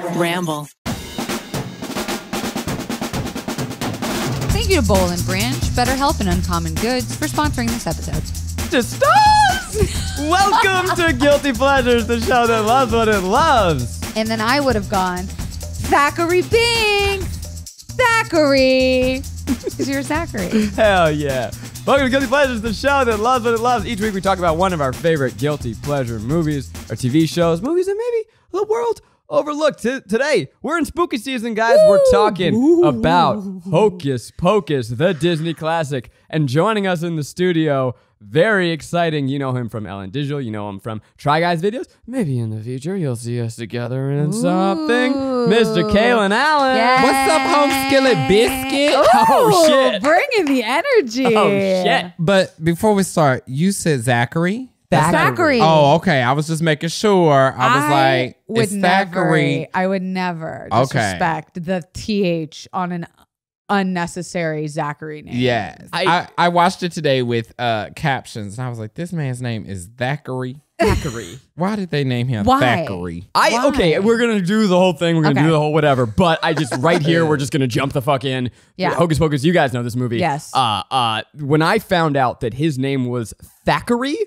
Ramble. Thank you to Bowl and Branch, BetterHelp, and Uncommon Goods for sponsoring this episode. To stars! Welcome to Guilty Pleasures, the show that loves what it loves. And then I would have gone, Zachary Binks! Zachary! Because you're Zachary. Hell yeah. Welcome to Guilty Pleasures, the show that loves what it loves. Each week we talk about one of our favorite guilty pleasure movies or TV shows, movies that maybe the world overlooked. Today, we're in spooky season, guys. We're talking about Hocus Pocus, the Disney classic. And joining us in the studio, very exciting. You know him from Ellen Digital. You know him from Try Guys videos. Maybe in the future, you'll see us together in something. Mr. Kalen Allen. Yes. What's up, home skillet biscuit? Oh, shit. Bringing the energy. Oh, shit. But before we start, you said Zachary? Zachary. Oh, okay. I was just making sure. I was like, it's Zachary. I would never disrespect the TH on an unnecessary Zachary name. Yes. I watched it today with captions, and I was like, this man's name is Zachary. Zachary. Why did they name him Why? Zachary? Okay, we're going to do the whole thing. We're going to do the whole whatever. But I just, right here, we're just going to jump the fuck in. Yeah. Hocus Pocus, you guys know this movie. Yes. When I found out that his name was Thackeray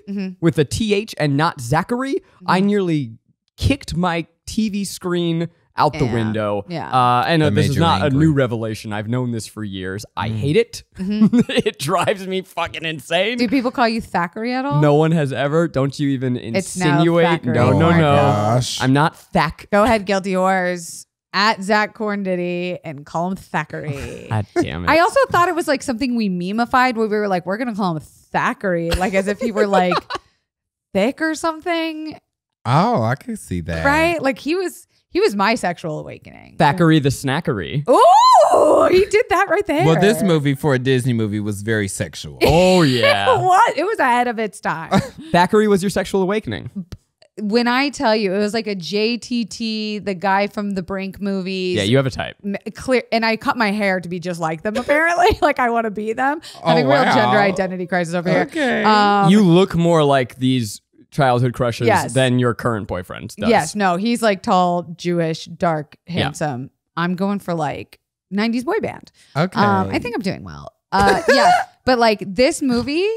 with a TH and not Zachary, I nearly kicked my TV screen out the window. Yeah. And That this made is you not angry. a new revelation. I've known this for years. I hate it. It drives me fucking insane. Do people call you Thackeray at all? No one has ever. Don't you even It's now insinuate? Thackeray. No, Oh no, my no. gosh. I'm not Thack. Go ahead, guilty whores. At Zach Kornfeld and call him Thackeray. God damn it. I also thought it was like something we memeified where we were like, we're going to call him Thackeray. Like as if he were like thick or something. Oh, I can see that. Right? Like he was my sexual awakening. Thackeray the Snackery. Oh, he did that right there. Well, this movie for a Disney movie was very sexual. Oh, yeah. What? It was ahead of its time. Thackeray was your sexual awakening. When I tell you, it was like a JTT, the guy from the Brink movies. Yeah, you have a type. Clear, and I cut my hair to be just like them. Apparently, like I want to be them. Oh, Having real wow. gender identity crisis over Okay. here. You look more like these childhood crushes Yes. than your current boyfriend does. Yes, no, he's like tall, Jewish, dark, handsome. I'm going for like 90s boy band. Okay. I think I'm doing well. Yeah, but like this movie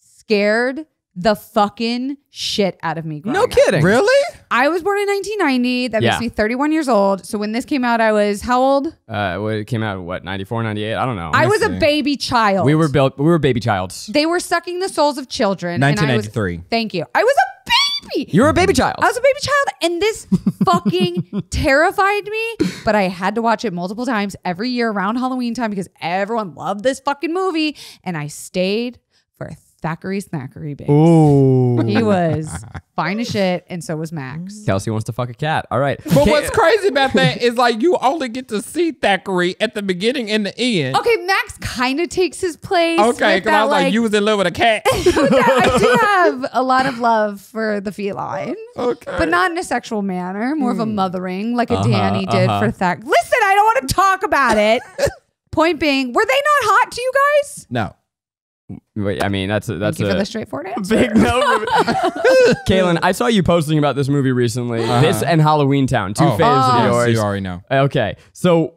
scared the fucking shit out of me. No Up. kidding. Really? I was born in 1990. That Yeah. makes me 31 years old. So when this came out, I was how old? It came out, what, 94, 98? I don't know. I was a see. baby child. We were baby childs. They were sucking the souls of children. and I was- 1993. Thank you. I was a baby. You were a baby child. I was a baby child, and this fucking terrified me. But I had to watch it multiple times every year around Halloween time because everyone loved this fucking movie, and I stayed for Thackeray's Snackery Base. Ooh. He was fine as shit, and so was Max. Kelsey wants to fuck a cat. All right. But what's crazy about that is like you only get to see Thackeray at the beginning and the end. Okay, Max kind of takes his place. Okay, with because that, I was like, you was in love with a cat. I do have a lot of love for the feline. Okay. But not in a sexual manner, more of a mothering, like a Danny did for Thack. Listen, I don't want to talk about it. Point being, were they not hot to you guys? No. Wait, I mean, that's Thank you for a the straightforward answer. big no. Kaylin, I saw you posting about this movie recently. This and Halloween Town, two faves of So yours. you already know. Okay, so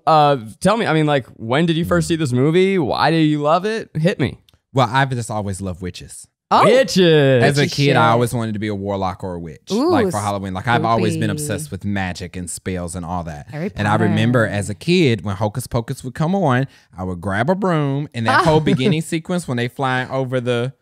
tell me, I mean, like, when did you first see this movie? Why do you love it? Hit me. Well, I've just always loved witches. Oh, Bitches. As a Witchy kid, shit. I always wanted to be a warlock or a witch, Ooh, like for Halloween. Like I've always been spooky. obsessed with magic and spells and all that. Harry And I Potter. remember as a kid when Hocus Pocus would come on, I would grab a broom and that whole beginning sequence when they flying over the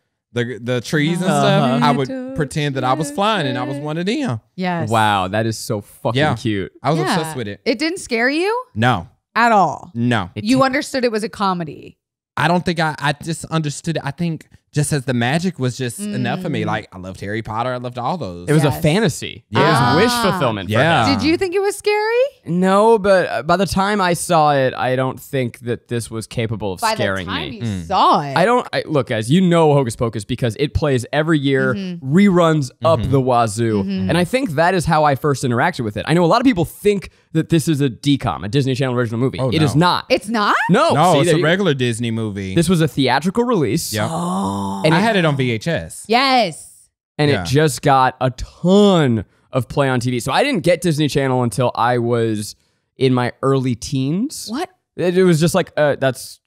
trees and stuff, I would pretend that I was flying and I was one of them. yes. Wow, that is so fucking Yeah. cute. I was Yeah. obsessed with it. It didn't scare you No, at all. no. You understood it was a comedy. I don't think I just understood it. I think just as the magic was just enough for me. Like I loved Harry Potter. I loved all those. It was a Yes. fantasy. Yeah. It was wish fulfillment for Yeah. him. Did you think it was scary? No, but by the time I saw it, I don't think that this was capable of scaring By the time me. you saw it. Look, guys, you know Hocus Pocus because it plays every year, reruns up the wazoo. And I think that is how I first interacted with it. I know a lot of people think that this is a DCOM, a Disney Channel original movie. Oh, It no. is not. It's not? No, No, see, it's there a you- regular Disney movie. This was a theatrical release. Yep. And I had it on VHS. Yes. And Yeah. it just got a ton of play on TV. So I didn't get Disney Channel until I was in my early teens. What? It was just like, that's,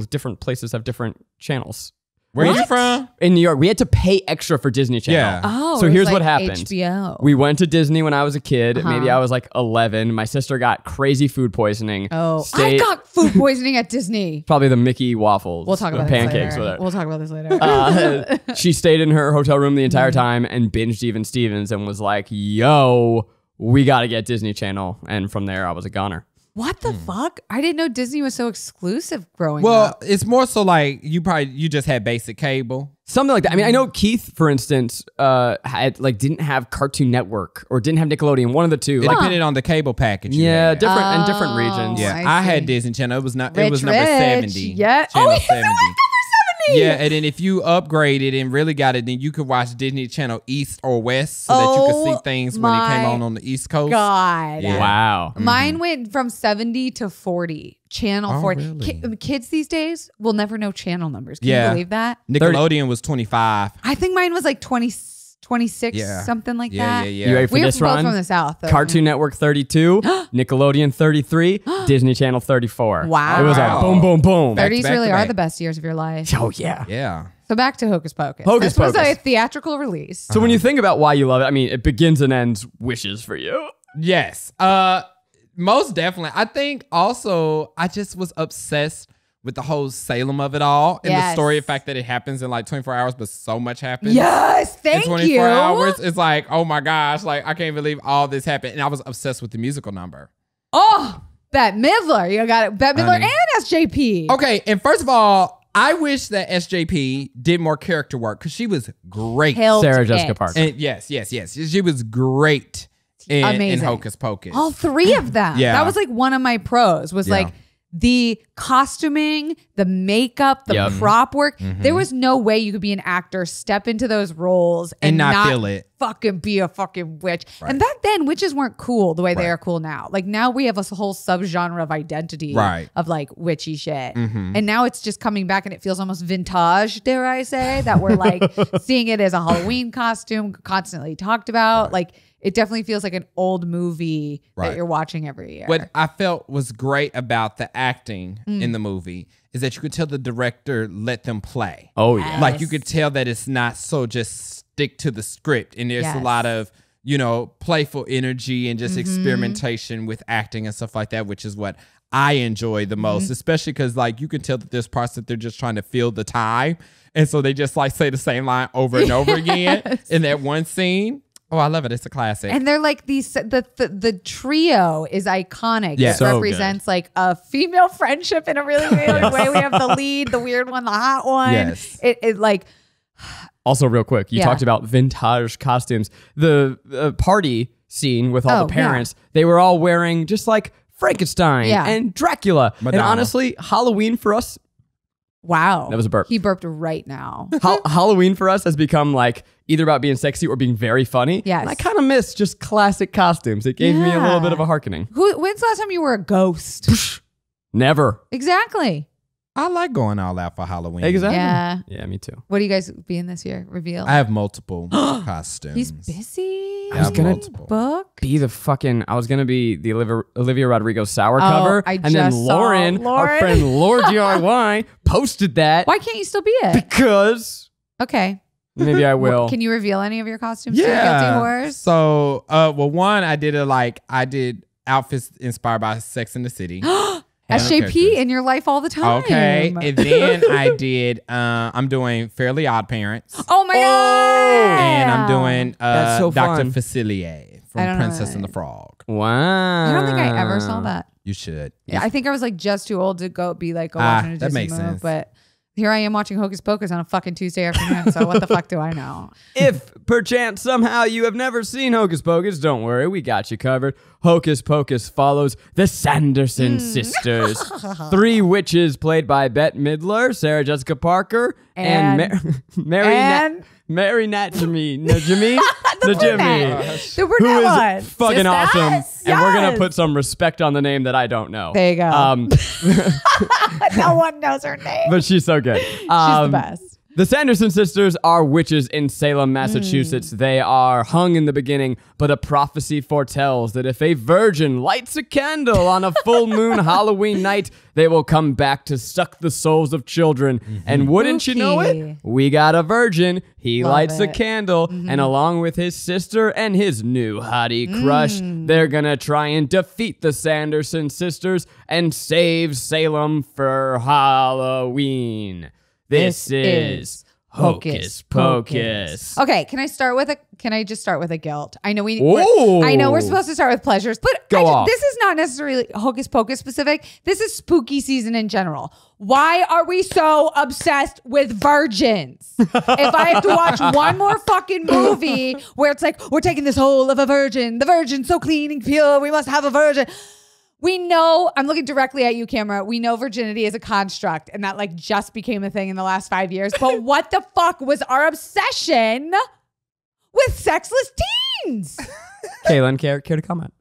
different places have different channels. Where are you from? In New York. We had to pay extra for Disney Channel. Yeah. Oh, So it was here's like what happened. HBO. We went to Disney when I was a kid. Maybe I was like 11. My sister got crazy food poisoning. Oh, I got food poisoning at Disney. Probably the Mickey waffles. We'll talk about pancakes this later. with it. We'll talk about this later. She stayed in her hotel room the entire time and binged Even Stevens and was like, yo, we got to get Disney Channel. And from there, I was a goner. What the fuck? I didn't know Disney was so exclusive growing Well, up. it's more so like you just had basic cable. Something like that. I mean, I know Keith, for instance, didn't have Cartoon Network or didn't have Nickelodeon. One of the two. It depended on the cable package. you had. different in different regions. Yeah, I I had see. Disney Channel. It was not. Rich, it was number rich. 70. Yeah. Channel Oh, he was 70. number 70. Yeah, and then if you upgraded and really got it, then you could watch Disney Channel East or West so that you could see things when it came on the East Coast. God. Yeah. Wow. Mine went from 70 to 40. Channel 40. Really? Kids these days will never know channel numbers. Can Yeah. you believe that? Nickelodeon was 25. I think mine was like 20, 26, Yeah. something like Yeah, that. yeah, You yeah. ready for We're this both run? from the South. Though. Cartoon Network 32, Nickelodeon 33, Disney Channel 34. Wow. It was a boom, boom, boom. 30s back really to are back. the best years of your life. Oh, yeah. Yeah. So back to Hocus Pocus. Hocus This was a Pocus. theatrical release. So when you think about why you love it, I mean, it begins and ends wishes for you. Yes. Most definitely. I think also I just was obsessed with the whole Salem of it all and the Yes. story, the fact that it happens in like 24 hours, but so much happens. Yes, thank in 24 you. hours. It's like, oh my gosh, like I can't believe all this happened. And I was obsessed with the musical number. Oh, Bette Midler. You got it. Bette Midler Honey. and SJP. Okay, and first of all, I wish that SJP did more character work because she was great. Killed Sarah it. Jessica Parker. And yes. She was great in Amazing. Hocus Pocus. All three of them. Yeah. That was like one of my pros was Yeah. like the costuming, the makeup, the Yep. prop work. There was no way you could be an actor, step into those roles and not feel it. fucking be a fucking witch. And back then, witches weren't cool the way they are cool now. Like now we have a whole subgenre of identity Right. of like witchy shit. And now it's just coming back and it feels almost vintage, dare I say, that we're like seeing it as a Halloween costume constantly talked about. Like it definitely feels like an old movie that Right. you're watching every year. What I felt was great about the acting in the movie is that you could tell the director let them play. Oh, yeah. Like you could tell that it's not so just stick to the script and there's a Yes. lot of, playful energy and just experimentation with acting and stuff like that, which is what I enjoy the most, especially because like you can tell that there's parts that they're just trying to fill the time. And so they just like say the same line over and over again in that one scene. Oh, I love it. It's a classic. And they're like the trio is iconic. Yeah. It So represents like a female friendship in a really weird way. We have the lead, the weird one, the hot one. Yes. It like Also, real quick, you Yeah. talked about vintage costumes. The party scene with all Oh, the parents, they were all wearing just like Frankenstein Yeah. and Dracula. Madonna. And honestly, Halloween for us, wow. That was a burp. He burped right now. Halloween for us has become like either about being sexy or being very funny. Yes. And I kind of miss just classic costumes. It gave me a little bit of a hearkening. When's the last time you were a ghost? Never. Exactly. I like going all out for Halloween. Exactly. Yeah. Yeah, me too. What are you guys being this year? Reveal. I have multiple costumes. He's busy. I was gonna- multiple. Book. Be the fucking, I was going to be the Olivia Rodrigo sour cover. I And then just saw Lauren, our Lauren. friend Lord DIY, posted that Why can't you still be it? because Okay. maybe I will. Can you reveal any of your costumes? to Guilty Horrors? So, one, I did outfits inspired by Sex in the City. SJP in your life all the time. Okay, and then I did. I'm doing Fairly Odd Parents, Oh my god! and I'm doing That's so Dr. fun. Facilier I from don't know Princess and the that. Frog. Wow. I don't think I ever saw that. You should. Yeah, I think I was like just too old to go watching a that Disney makes movie. sense. But here I am watching Hocus Pocus on a fucking Tuesday afternoon. So what the fuck do I know? If perchance somehow you have never seen Hocus Pocus, don't worry, we got you covered. Hocus Pocus follows the Sanderson sisters. 3 witches played by Bette Midler, Sarah Jessica Parker, and Mary Najimy. The Who brunette one. is fucking Sisters? awesome. And we're going Yes. to put some respect on the name that I don't know. There you go. Um, No one knows her name. but she's so good. She's the best. The Sanderson sisters are witches in Salem, Massachusetts. They are hung in the beginning, but a prophecy foretells that if a virgin lights a candle on a full moon Halloween night, they will come back to suck the souls of children. And wouldn't you know it? We got a virgin. He lights a candle, and along with his sister and his new hottie crush, they're gonna try and defeat the Sanderson sisters and save Salem for Halloween. This is Hocus Pocus. Okay, can I just start with a guilt? I know we're supposed to start with pleasures, but this is not necessarily Hocus Pocus specific. This is spooky season in general. Why are we so obsessed with virgins? If I have to watch one more fucking movie where it's like, we're taking this whole of a virgin, the virgin's so clean and pure, we must have a virgin. We know, I'm looking directly at you, camera. We know virginity is a construct and that like just became a thing in the last 5 years. But what the fuck was our obsession with sexless teens? Kalen, care to comment?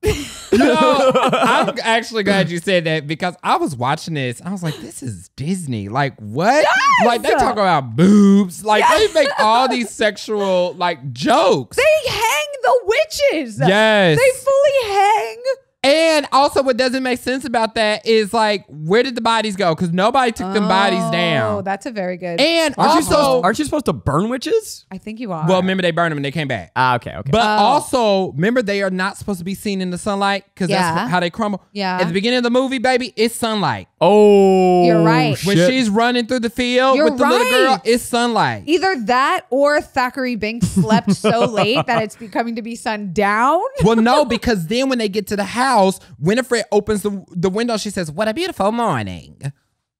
I'm actually glad you said that because I was watching this. I was like, this is Disney. Like, what? Yes! Like, they talk about boobs. Like, they make all these sexual, like, jokes. They hang the witches. Yes. They fully hang. And also what doesn't make sense about that is like, where did the bodies go? Because nobody took them bodies down. Oh, that's a very good. And aren't you supposed to burn witches? I think you are. Well, remember they burned them and they came back. Okay. But also, remember they are not supposed to be seen in the sunlight because that's how they crumble. Yeah. At the beginning of the movie, baby, it's sunlight. Oh, you're right. When she's running through the field with the little girl, it's sunlight. Either that or Thackeray Binks slept so late that it's becoming to be sundown. Well, no, because then when they get to the house, Winifred opens the window. She says, "What a beautiful morning."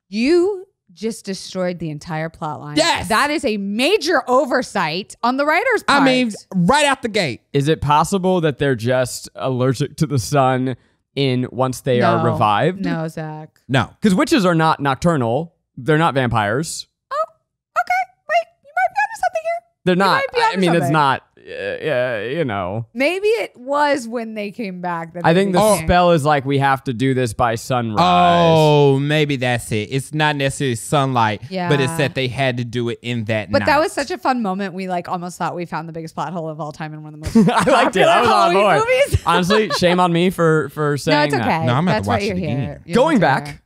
You just destroyed the entire plot line. Yes. That is a major oversight on the writer's part. I mean, right out the gate. Is it possible that they're just allergic to the sun once they are revived? No, Zach. No. Because witches are not nocturnal. They're not vampires. Oh, okay. Wait, you might be onto something here. They're not. might be onto I mean, it's something. not, you know. Maybe it was when they came back. That I they think the became- spell is like, we have to do this by sunrise. Oh, maybe that's it. It's not necessarily sunlight, Yeah. but it's that they had to do it in that night. But that was such a fun moment. We like almost thought we found the biggest plot hole of all time in one of the most I liked it. I was on Halloween board. movies. Honestly, shame on me for No, saying it's okay. that. No, I'm gonna have That's to why watch you're it again. here. Going back,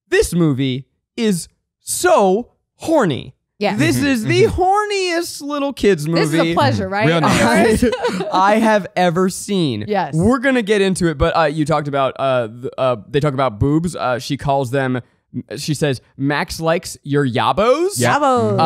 this movie is so horny. Yeah. This is the horniest little kids movie This is a pleasure, right? Real nice. I have ever seen. Yes. We're going to get into it, but you talked about, they talk about boobs. She calls them, she says, Max likes your yabos. Yabos.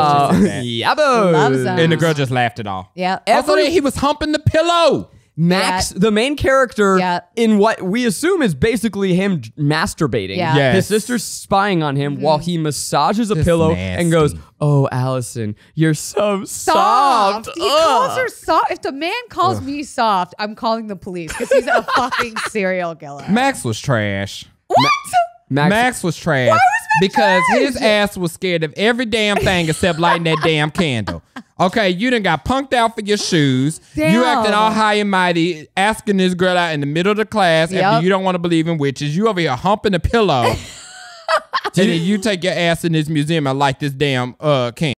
Yabos. Loves them. And the girl just laughed it off. Yeah. Also, he was humping the pillow. Max, the main character, in what we assume is basically him masturbating. Yeah. Yes. His sister's spying on him while he massages a pillow and goes, "Oh, Allison, you're so soft." He calls her soft. If the man calls me soft, I'm calling the police because he's a fucking serial killer. Max was trash. What? Max was trash. Why was Max because trash? his ass was scared of every damn thing except lighting that damn candle. Okay, you done got punked out for your shoes. Damn. You acting all high and mighty, asking this girl out in the middle of the class after you don't want to believe in witches. You over here humping a pillow. And then you take your ass in this museum and light this damn can.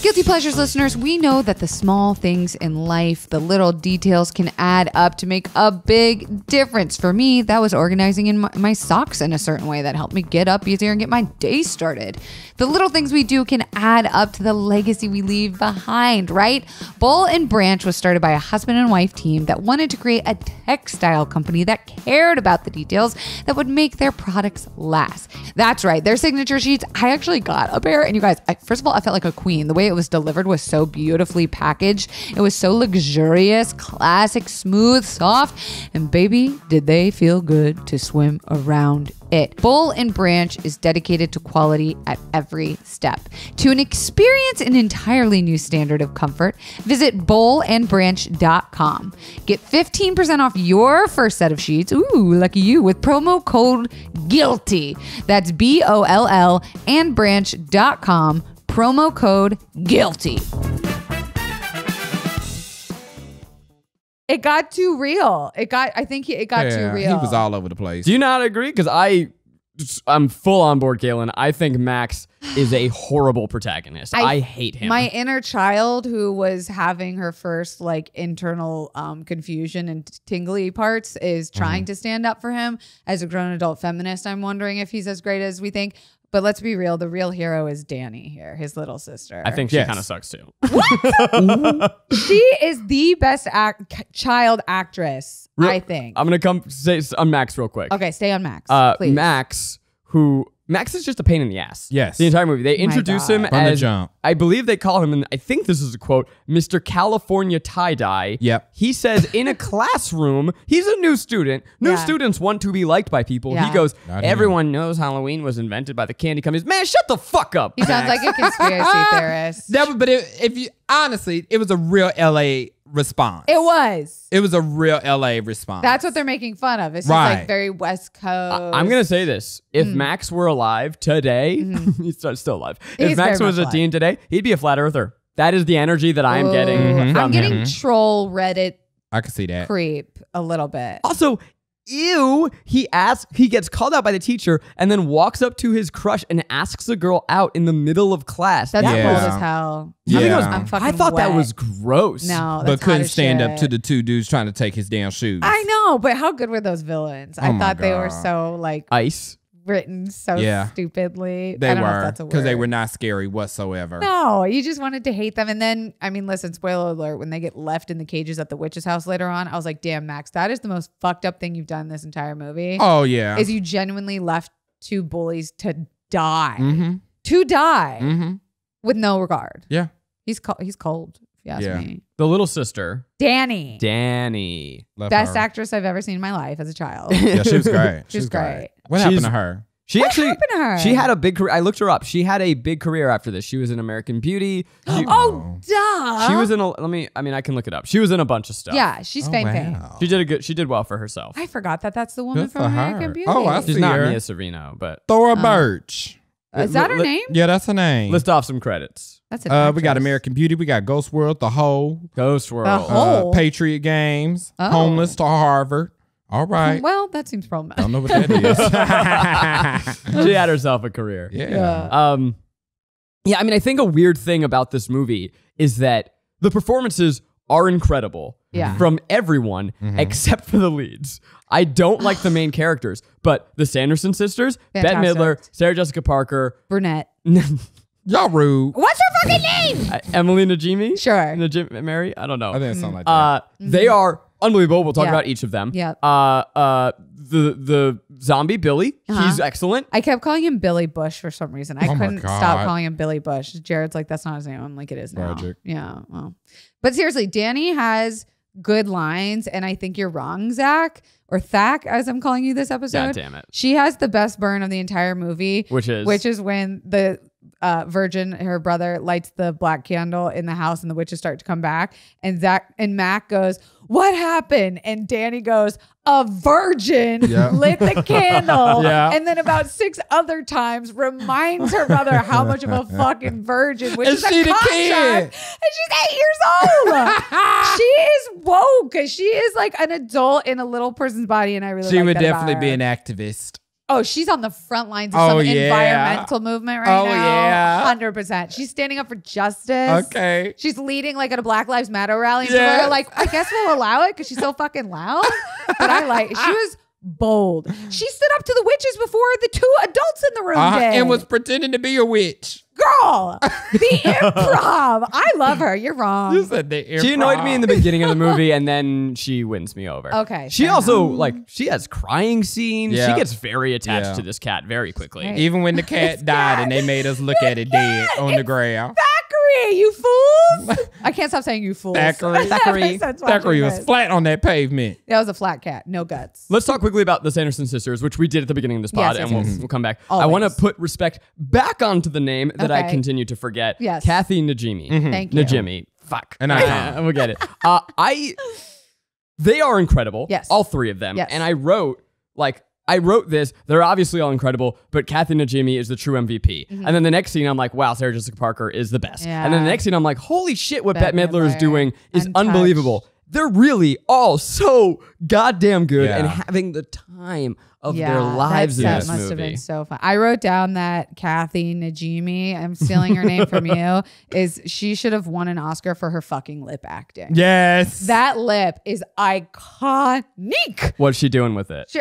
Guilty Pleasures listeners, we know that the small things in life, the little details can add up to make a big difference. For me, that was organizing in my socks in a certain way that helped me get up easier and get my day started. The little things we do can add up to the legacy we leave behind, right? Boll and Branch was started by a husband and wife team that wanted to create a textile company that cared about the details that would make their products last. That's right, their signature sheets, I actually got a pair, and you guys, first of all, I felt like a queen. The way it was delivered was so beautifully packaged. It was so luxurious, classic, smooth, soft, and baby, did they feel good to swim around it. Boll and Branch is dedicated to quality at every step. To experience an entirely new standard of comfort, visit bollandbranch.com. Get 15% off your first set of sheets, ooh, lucky you, with promo code GUILTY. That's BOLL and branch.com, promo code GUILTY. It got too real. I think it got too real. He was all over the place. Do you not agree? Because I I'm full on board, Kalen. I think Max is a horrible protagonist. I hate him. My inner child, who was having her first like internal confusion and tingly parts, is trying to stand up for him. As a grown adult feminist, I'm wondering if he's as great as we think. But let's be real. The real hero is Danny here, his little sister. I think she kind of sucks too. She is the best child actress, I think. I'm going to come say on Max real quick. Okay, stay on Max, please. Max is just a pain in the ass. Yes. The entire movie. They introduce him From the as, jump. I believe they call him, and I think this is a quote, Mr. California Tie-Dye. Yep. He says in a classroom, he's a new student. New students want to be liked by people. Yeah. He goes, Not him. everyone knows Halloween was invented by the candy companies. Man, shut the fuck up. He sounds like a conspiracy theorist. Never, but if you honestly, it was a real LA response. It was. It was a real LA response. That's what they're making fun of. It's just Right. like very West Coast. I'm going to say this. If Max were alive today, he's still alive. If Max very was much a teen today, he'd be a flat earther. That is the energy that I am getting from I'm getting him. troll Reddit I can see that. creep a little bit. Also, ew, he gets called out by the teacher and then walks up to his crush and asks a girl out in the middle of class. That's Yeah. bold as hell. Yeah. I'm thought that wet. was gross. No, But that's couldn't hot as stand up shit. to the two dudes trying to take his damn shoes. I know, but how good were those villains? I Oh my thought they were God. so like Ice. written so Yeah. stupidly. They I don't know if were that's a because they word. were not scary whatsoever. No, you just wanted to hate them. And then, I mean, listen, spoiler alert, when they get left in the cages at the witch's house later on, I was like, damn, Max, that is the most fucked up thing you've done this entire movie. Oh yeah. Is you genuinely left two bullies to die. Mm-hmm. To die Mm-hmm. with no regard. Yeah. He's cold, if you ask Yeah. me. The little sister, Danny. Danny. Love Best her. actress I've ever seen in my life as a child. Yeah, she was great. She was great. What happened to her? What happened to her? She had a big career. I looked her up. She had a big career after this. She was in American Beauty. Oh, duh. She was in I can look it up. She was in a bunch of stuff. Yeah, she's fame. She did well for herself. I forgot that's the woman Good from for American her. Beauty. Oh, I She's see not her. Mia Sorvino, but Thora Birch. Is that her name? Yeah, that's her name. list off some credits. That's an We got actress. American Beauty. We got Ghost World, The Hole, Ghost World. The Hole? Patriot Games, Oh. Homeless to Harvard. All right. Well, that seems problematic. Don't know what that is. She had herself a career. Yeah. Yeah, I mean, I think a weird thing about this movie is that the performances are incredible Yeah. from everyone except for the leads. I don't like the main characters, but the Sanderson sisters, Bette Fantastic. Midler, Sarah Jessica Parker, Brunette. Y'all rude. What's her fucking name? Emily Najimy? Sure. Mary? I don't know. I think it's something like that. They are unbelievable. We'll talk Yeah. about each of them. Yeah. The zombie Billy, he's excellent. I kept calling him Billy Bush for some reason. I Oh my couldn't God. stop calling him Billy Bush. Jared's like, that's not his name. I'm like, it is now. Tragic. Yeah. Well, but seriously, Danny has good lines, and I think you're wrong, Zach, or Thack, as I'm calling you this episode. God damn it. She has the best burn of the entire movie, Which is when the Virgin, her brother, lights the black candle in the house, and the witches start to come back, and Zach and Mac goes, "What happened?" And Danny goes, "A virgin lit the candle," and then about 6 other times reminds her brother how much of a fucking virgin, which And is a she the contract, kid. and she's 8 years old. She is woke. She is like an adult in a little person's body, and I really She like would that about definitely be her. an activist. Oh, she's on the front lines of Oh, some yeah. environmental movement right Oh, now. yeah. 100%. She's standing up for justice. Okay. She's leading like at a Black Lives Matter rally. And Yes. people are like, I guess we'll allow it because she's so fucking loud. But she was bold. She stood up to the witches before the 2 adults in the room did. And was pretending to be a witch. Girl, the improv. I love her. You're wrong. You said the She annoyed me in the beginning of the movie, and then she wins me over. Okay, She fair also she has crying scenes. Yeah. She gets very attached Yeah. to this cat very quickly. Right. Even when the cat died and they made us look at it dead on the ground. Thackeray, you fools. I can't stop saying you fools. Thackeray. Thackeray was flat on that pavement. That was a flat cat. No guts. Let's talk quickly about the Sanderson sisters, which we did at the beginning of this pod, Yes, and yes. we'll come back. Always. I want to put respect back onto the name that I Okay. continue to forget. Yes. Kathy Najimy. Thank you. Najimy. Fuck. And I we'll get it. They are incredible. Yes. All 3 of them. Yes. And I wrote this. They're obviously all incredible, but Kathy Najimy is the true MVP. And then the next scene, I'm like, wow, Sarah Jessica Parker is the best. Yeah. And then the next scene, I'm like, holy shit, what Bette Bette Midler is Midler. doing is Untouched. unbelievable. They're really all so goddamn good Yeah. and having the time of their lives in that this must have movie. been so fun. I wrote down that Kathy Najimy, I'm stealing her name from you, is she should have won an Oscar for her fucking lip acting. Yes. That lip is iconic. What's she doing with it?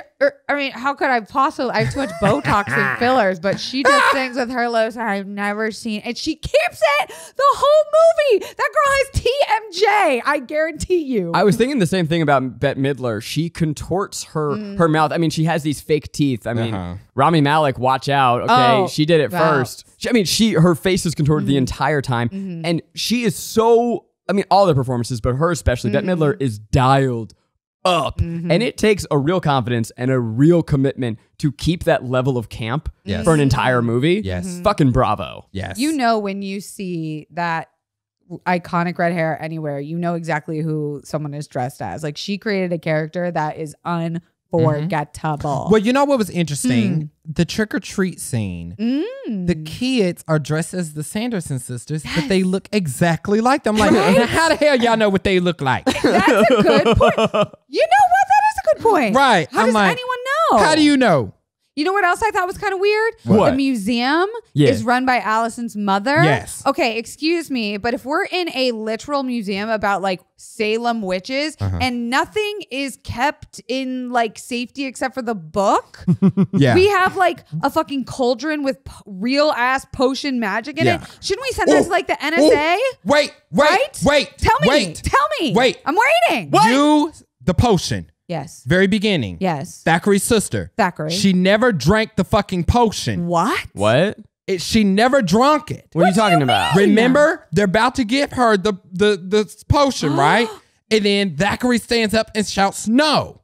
I mean, how could I possibly? I have too much Botox and fillers, but she does things with her lips I've never seen, and she keeps it the whole movie. That girl has TMJ. I guarantee you. I was thinking the same thing about Bette Midler. She contorts her mouth. I mean, she has these fake teeth. I mean, Rami Malek, watch out. Okay, she did it first. Her face is contorted the entire time, and she is so. I mean, all their performances, but her especially, Bette Midler is dialed up, and it takes a real confidence and a real commitment to keep that level of camp for an entire movie. Yes, fucking bravo. Yes, you know when you see that iconic red hair anywhere, you know exactly who someone is dressed as. Like, she created a character that is unforgettable. Well, you know what was interesting? The trick or treat scene. The kids are dressed as the Sanderson sisters, but they look exactly like them. Like, how the hell y'all know what they look like? That's a good point. You know what? That is a good point. Right. How does anyone know? How do you know? You know what else I thought was kind of weird? What? The museum is run by Allison's mother. Yes. Okay, excuse me, but if we're in a literal museum about like Salem witches and nothing is kept in like safety except for the book, we have like a fucking cauldron with real ass potion magic in it. Shouldn't we send that to like the NSA? Wait. Tell me. Wait. I'm waiting. The potion. Yes. Very beginning. Yes. Thackeray's sister. Thackeray. She never drank the fucking potion. What? She never drunk it. What are you talking about? Remember, they're about to give her the potion, right? And then Thackeray stands up and shouts, "No!"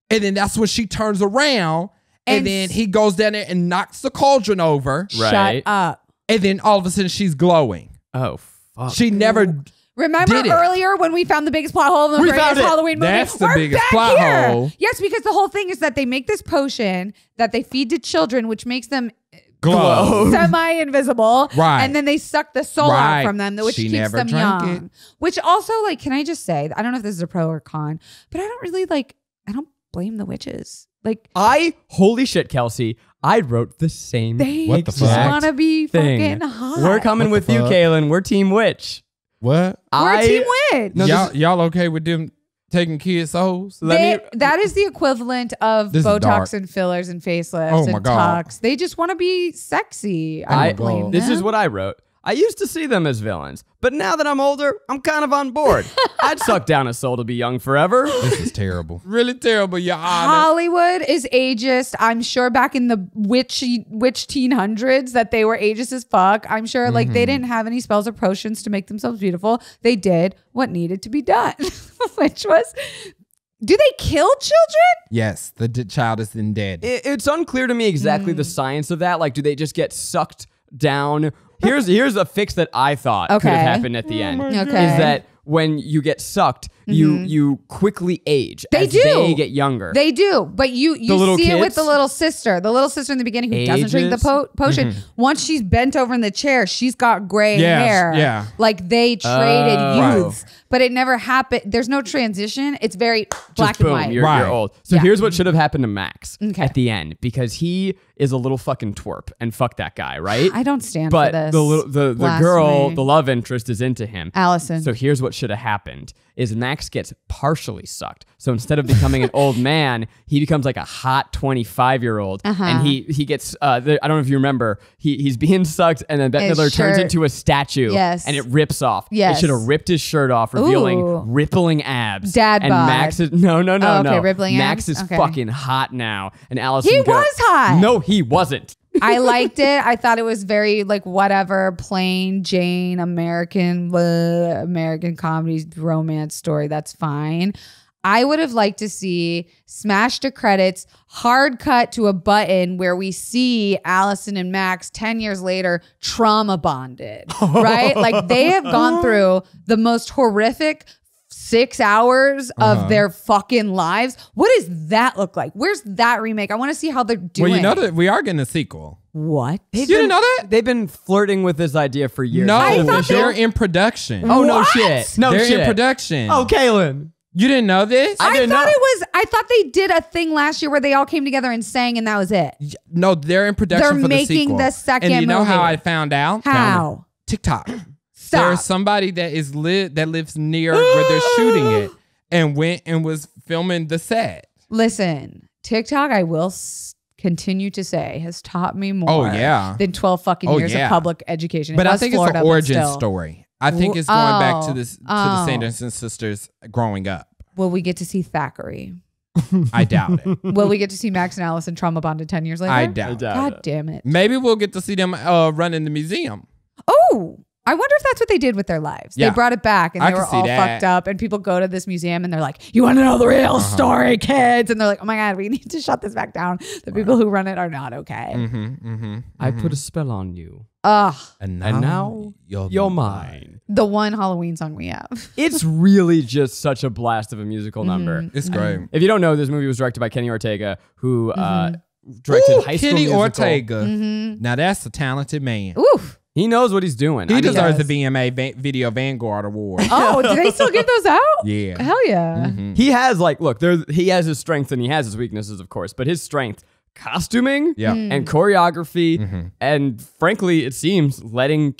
And then that's when she turns around, and then he goes down there and knocks the cauldron over. Shut up. And then all of a sudden, she's glowing. Oh, fuck. She never. Remember earlier when we found the biggest plot hole in the greatest Halloween movie? That's the biggest plot hole. Yes, because the whole thing is that they make this potion that they feed to children, which makes them glow, semi-invisible, right? And then they suck the soul out from them, which keeps them young. Which also, like, can I just say, I don't know if this is a pro or con, but I don't blame the witches. Like, holy shit, Kelsey. I wrote the same. They what the just fuck? want to be fucking hot. We're coming with you, Kalen. We're Team Witch. What? We're Team Witch. No, y'all okay with them taking kids' souls? That is the equivalent of Botox and fillers and facelifts and tucks. They just want to be sexy. I don't blame them. This is what I wrote. I used to see them as villains, but now that I'm older, I'm kind of on board. I'd suck down a soul to be young forever. This is terrible. Really terrible, Your Honor. Hollywood is ageist. I'm sure back in the witch teen hundreds that they were ageist as fuck. I'm sure like they didn't have any spells or potions to make themselves beautiful. They did what needed to be done, which was... Do they kill children? Yes, the child is then dead. It's unclear to me exactly the science of that. Like, do they just get sucked down? Here's a fix that I thought could have happened at the end. Okay. Is that when you get sucked, you quickly age. They get younger. They do, but you see it with the little sister. The little sister in the beginning who doesn't drink the potion. Once she's bent over in the chair, she's got gray hair. Yeah, like they traded youths. But it never happened. There's no transition. It's very black and white. You're old. So here's what should have happened to Max at the end, because he is a little fucking twerp, and fuck that guy, right? I don't stand for this. But the girl, the love interest, is into him. Allison. So here's what should have happened: is Max gets partially sucked. So instead of becoming an old man, he becomes like a hot 25-year-old, and he gets. I don't know if you remember, he's being sucked, and then Bette Midler turns into a statue, and it rips off. It should have ripped his shirt off, revealing rippling abs. Dad bod. Max is no. Rippling Max abs? is fucking hot now, and Allison. He was hot. No, he wasn't. I liked it. I thought it was very like whatever, plain Jane American comedy romance story. That's fine. I would have liked to see smash to credits, hard cut to a button where we see Allison and Max 10 years later trauma bonded, right? Like they have gone through the most horrific 6 hours of their fucking lives. What does that look like? Where's that remake? I want to see how they're doing. Well, you know that we are getting a sequel. What? You didn't know that? They've been flirting with this idea for years. No, they're in production. Oh, no shit. No they're shit. in production. Oh, Kalen. You didn't know this? I thought they did a thing last year where they all came together and sang, and that was it. No, they're in production They're for the making sequel. the second And you know movie. how I found out? How? TikTok. Stop. There's somebody that lives near where they're shooting it and went and was filming the set. Listen, TikTok, I will continue to say, has taught me more than 12 fucking years of public education. But I think Florida, it's an origin but still. story. I think it's going back to the Sanderson sisters growing up. Will we get to see Thackeray? I doubt it. Will we get to see Max and Allison trauma bonded 10 years later? I doubt it. God damn it. Maybe we'll get to see them run in the museum. Oh, I wonder if that's what they did with their lives. Yeah. They brought it back and they were all fucked up, and people go to this museum and they're like, you want to know the real story, kids? And they're like, oh my God, we need to shut this back down. The people who run it are not okay. I put a spell on you. Ugh. And now you're mine. The one Halloween song we have. It's really just such a blast of a musical number. It's great. If you don't know, this movie was directed by Kenny Ortega, who directed High School Kenny Musical. Ortega. Now that's a talented man. Oof. He knows what he's doing. He deserves the VMA Video Vanguard Award. Oh, do they still give those out? Yeah. Hell yeah. He has he has his strengths and he has his weaknesses, of course, but his strength, costuming and choreography, and frankly, it seems letting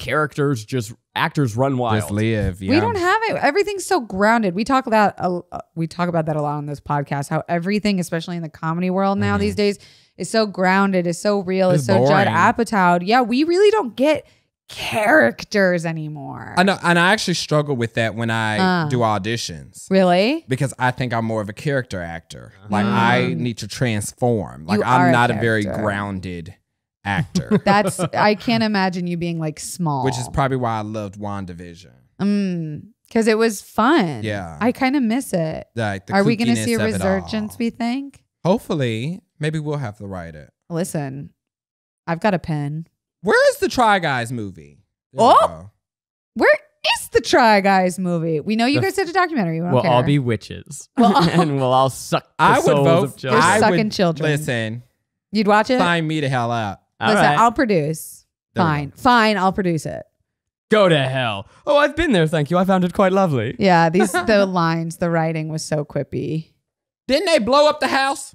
actors run wild. Just live. Yeah. We don't have it. Everything's so grounded. We talk about that a lot on this podcast, how everything, especially in the comedy world now these days, is so grounded, is so real, is so Judd Apatow. Yeah, we really don't get characters anymore. I know, and I actually struggle with that when I do auditions. Really? Because I think I'm more of a character actor. Like I need to transform. Like You are I'm a not a very character. grounded actor. I can't imagine you being like small. Which is probably why I loved WandaVision. Because it was fun. Yeah. I kind of miss it. Like the Are we going to kookiness see a of it all. resurgence, we think? Hopefully. Maybe we'll have to write it. Listen, I've got a pen. Where is the Try Guys movie? There Oh! we go. Where is the Try Guys movie? We know you guys did a documentary. We don't We'll care. all be witches. and we'll all suck the I would souls vote. of children. We're I sucking would, children. Listen, You'd watch it? sign me the hell out. All Listen, right. I'll produce. There we Fine. Fine, I'll produce it. Go to hell. Oh, I've been there, thank you. I found it quite lovely. Yeah, the lines, the writing was so quippy. Didn't they blow up the house?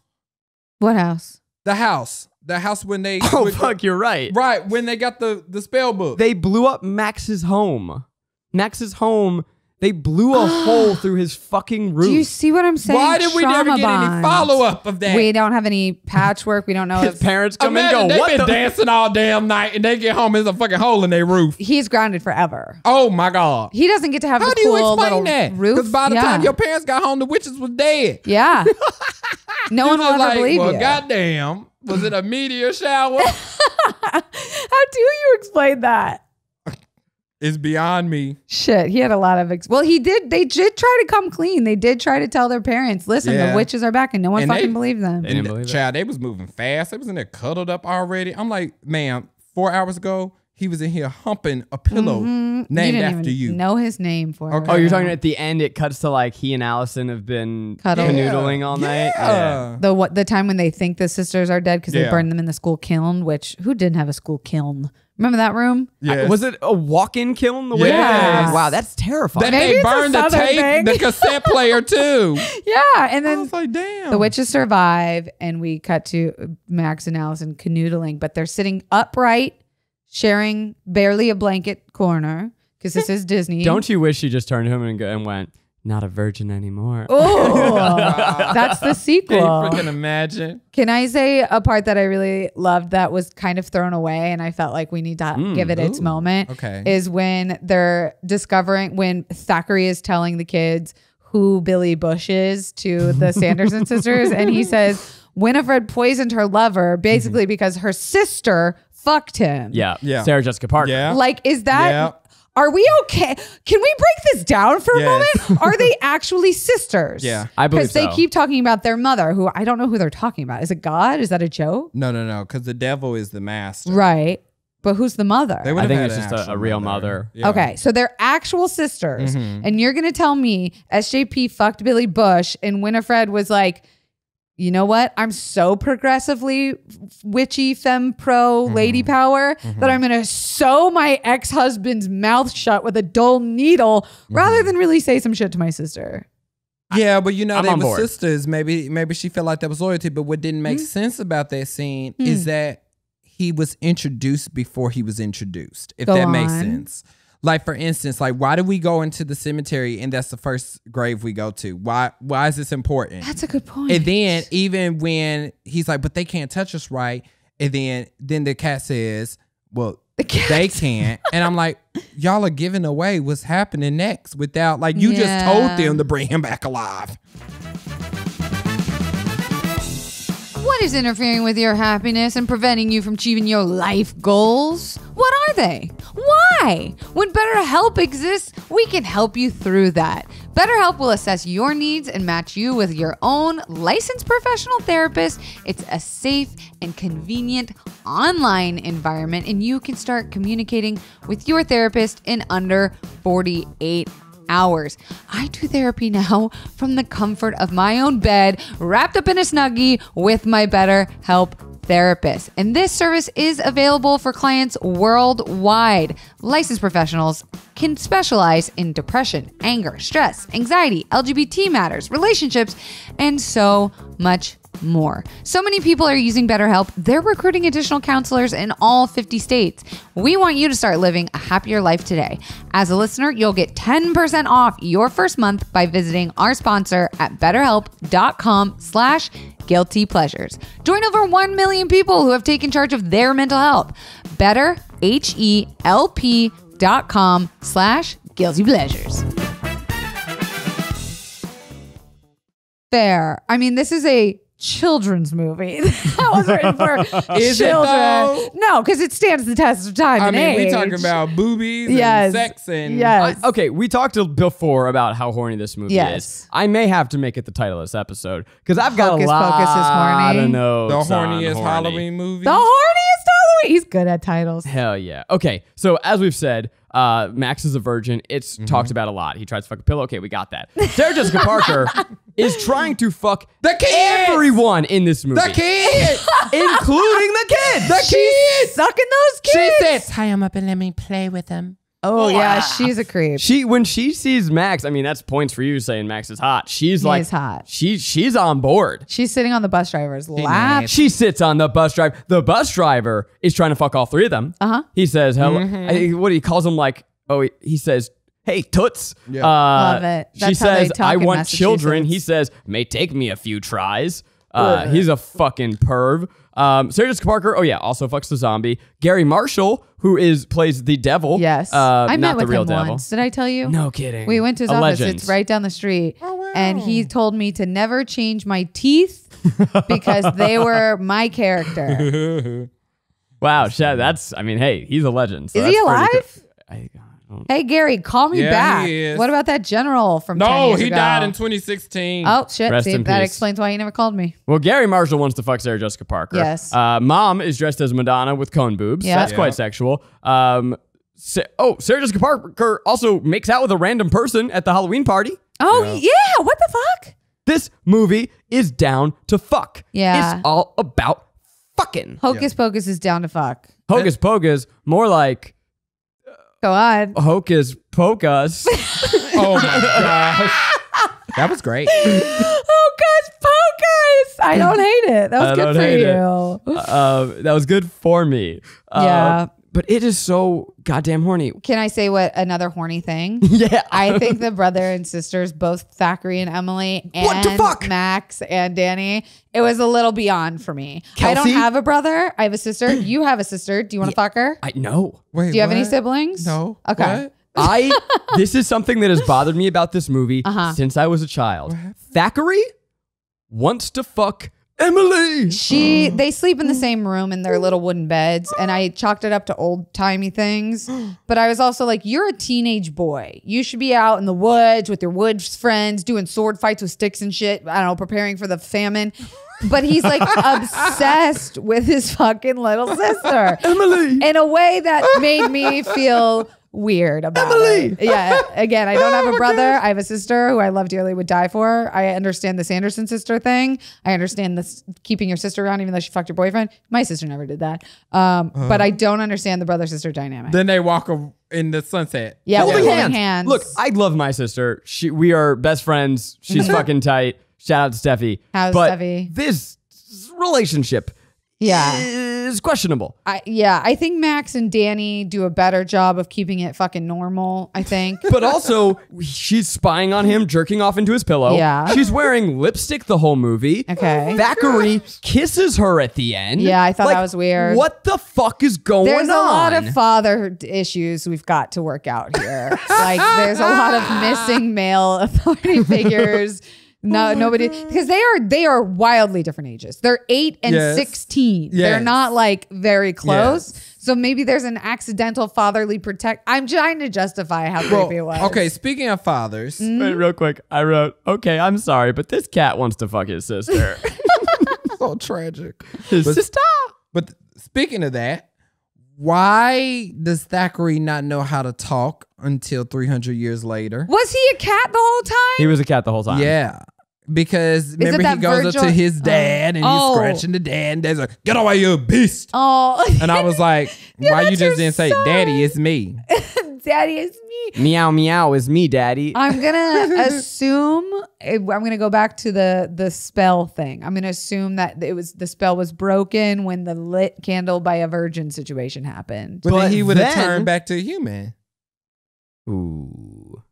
What house? The house. The house when they... Oh, fuck, you're right. Right, when they got the spell book. They blew up Max's home. Max's home, they blew a hole through his fucking roof. Do you see what I'm saying? Why did we never Trauma get any bond. follow-up of that? We don't have any patchwork. We don't know His if parents come Imagine and go, they've what been the... dancing all damn night and they get home, there's a fucking hole in their roof. he's grounded forever. Oh my God. He doesn't get to have How the do you cool little explain that? roof. Because by the time your parents got home, the witches was dead. Yeah. No one will ever like, believe well, you. goddamn. Was it a meteor shower? How do you explain that? It's beyond me. Shit, he had a lot of... They did try to come clean. They did try to tell their parents, listen, Yeah. the witches are back, and no one And fucking they- believed them. They didn't believe it. Child, they was moving fast. They was in there cuddled up already. I'm like, ma'am, 4 hours ago, he was in here humping a pillow named didn't after even you. know his name for Okay. it. Oh, you're talking at the end, it cuts to like he and Allison have been Cuddle. canoodling all night. Yeah. The time when they think the sisters are dead because they Yeah. burned them in the school kiln, which who didn't have a school kiln? Remember that room? Yes. Was it a walk-in kiln? The way Yes. Wow, that's terrifying. That Maybe they it's a burned the Southern tape, thing. the cassette player too. Yeah, and I then was like, damn. the witches survive, and we cut to Max and Allison canoodling, but they're sitting upright, sharing barely a blanket corner because this is Disney. Don't you wish she just turned to him and went, not a virgin anymore? Oh, that's the Can you sequel. freaking imagine? Can I say a part that I really loved that was kind of thrown away and I felt like we need to give it its moment? Okay. Is when they're discovering, when Thackeray is telling the kids who Billy Bush is to the Sanderson sisters. And he says, Winifred poisoned her lover basically because her sister fucked him. Yeah. Yeah. Sarah Jessica Parker. Yeah. Like, is that... Yeah. Are we okay? Can we break this down for a Yes. moment? Are they actually sisters? Yeah. I believe Because they so. keep talking about their mother, who I don't know who they're talking about. Is it God? Is that a joke? No, because the devil is the master. Right. But who's the mother? They would I have think had it's an just a actual real mother. Yeah. Okay, so they're actual sisters. Mm-hmm. And you're going to tell me SJP fucked Billy Bush and Winifred was like, you know what? I'm so progressively witchy, femme pro, Mm-hmm. lady power that I'm going to sew my ex-husband's mouth shut with a dull needle Mm-hmm. rather than really say some shit to my sister. Yeah, but you know, I'm they on were board. sisters. Maybe she felt like that was loyalty. But what didn't make sense about that scene is that he was introduced before he was introduced, if that makes sense. Like, for instance, like, why do we go into the cemetery and that's the first grave we go to? Why is this important? That's a good point. And then even when he's like, but they can't touch us, right? And then the cat says, well, they can't. And I'm like, y'all are giving away what's happening next without, like, you just told them to bring him back alive. What is interfering with your happiness and preventing you from achieving your life goals? What are they? Why? When BetterHelp exists, we can help you through that. BetterHelp will assess your needs and match you with your own licensed professional therapist. It's a safe and convenient online environment, and you can start communicating with your therapist in under 48 hours. I do therapy now from the comfort of my own bed, wrapped up in a Snuggie with my BetterHelp therapist. And this service is available for clients worldwide. Licensed professionals can specialize in depression, anger, stress, anxiety, LGBT matters, relationships, and so much more. So many people are using BetterHelp. They're recruiting additional counselors in all 50 states. We want you to start living a happier life today. As a listener, you'll get 10% off your first month by visiting our sponsor at betterhelp.com/guilty pleasures. Join over 1 million people who have taken charge of their mental health. BetterHelp.com/guilty pleasures. Fair. I mean, this is a children's movie that was written for Is children. it though? No, because it stands the test of time. I and mean, we age. talking about boobies and Yes. sex and Yes. Okay, we talked before about how horny this movie Yes. is. I may have to make it the title of this episode because I've got Hocus a lot Pocus is horny. of notes the on horniest horny. Halloween movie. The horniest Halloween. He's good at titles. Hell yeah. Okay, so as we've said, Max is a virgin. It's talked about a lot. He tries to fuck a pillow. Okay, we got that. Sarah Jessica Parker is trying to fuck The kids! everyone in this movie. The kids! Including the kids. The kids! Sucking those She kids. said, tie him up and let me play with him. Oh, yeah. She's a creep. When she sees Max, I mean, that's points for you saying Max is hot. She's He like, is hot. She's on board. She's sitting on the bus driver's lap. nice. She sits on the bus driver. The bus driver is trying to fuck all three of them. He says, hello. What he calls them like, he says, hey, toots. Yeah. Love it. She That's how they says, talk I in want children. Massachusetts. He says, may take me a few tries. He's a fucking perv. Sarah Jessica Parker, also fucks the zombie. Gary Marshall, who plays the devil. Yes. I I met not the with real him devil. once. Did I tell you? No kidding. We went to his A office. legend. It's right down the street. Oh, wow. And he told me to never change my teeth because they were my character. Wow, that's, I mean, hey, he's a legend. So Is that's he pretty alive? cool. I don't Hey, Gary, call me Yeah, back. he is. What about that general from 10 No, years he ago? died in 2016. Oh, shit. Rest See, in that peace. explains why he never called me. Well, Gary Marshall wants to fuck Sarah Jessica Parker. Yes. Mom is dressed as Madonna with cone boobs. Yeah. That's Yeah. quite sexual. Sarah Jessica Parker also makes out with a random person at the Halloween party. Oh, yeah. What the fuck? This movie is down to fuck. Yeah. It's all about fucking. Hocus Pocus is down to fuck. Hocus Pocus, more like Go on. Hocus Pocus. Oh my gosh. That was great. Hocus Pocus. I don't hate it. That was I good don't for hate it. you. That was good for me. Yeah. But it is so goddamn horny. Can I say what another horny thing? Yeah. I think the brother and sisters, both Thackeray and Emily, and What the fuck? Max and Danny, it was a little beyond for me. I don't Kelsey? have a brother. I have a sister. You have a sister. Do you want to fuck her? I know. Wait, Do you have any what? siblings? No. Okay. What? This is something that has bothered me about this movie since I was a child. Thackeray wants to fuck Emily. They sleep in the same room in their little wooden beds, and I chalked it up to old timey things. But I was also like, you're a teenage boy. You should be out in the woods with your woods friends, doing sword fights with sticks and shit. I don't know, preparing for the famine. But he's like obsessed with his fucking little sister, Emily. in a way that made me feel weird about Emily! it. Yeah. Again, I don't have a brother. I have a sister who I love dearly, would die for. I understand the Sanderson sister thing. I understand this keeping your sister around even though she fucked your boyfriend. My sister never did that. But I don't understand the brother sister dynamic. Then they walk in the sunset. Yeah, Holding holding hands. hands. Look, I love my sister. We are best friends. She's fucking tight. Shout out to Steffi. How's but Steffi? This relationship is questionable. I think Max and Danny do a better job of keeping it fucking normal, I think. But also, she's spying on him, jerking off into his pillow. Yeah. She's wearing lipstick the whole movie. Okay. Thackeray kisses her at the end. Yeah, I thought that was weird. What the fuck is going on? There's a lot of father issues we've got to work out here. Like, there's a lot of missing male authority figures. No, nobody, because they are wildly different ages. They're 8 and 16. Yes. They're not like very close. Yes. So maybe there's an accidental fatherly I'm trying to justify how creepy it was. Okay, speaking of fathers, Wait, real quick. I wrote, okay, I'm sorry, but this cat wants to fuck his sister. so tragic. His sister. But speaking of that, why does Thackeray not know how to talk until 300 years later? Was he a cat the whole time? He was a cat the whole time. Yeah. Because remember that he goes Virgil? up to his dad and he's scratching the dad and dad's like, get away, you beast. Oh. And I was like, why you that's just your didn't say, son. Daddy, it's me? Daddy, it's me. Meow, meow is me, daddy. I'm gonna assume I'm gonna go back to the spell thing. I'm gonna assume that the spell was broken when the lit candle by a virgin situation happened. But then he would have then- turned back to a human. Ooh.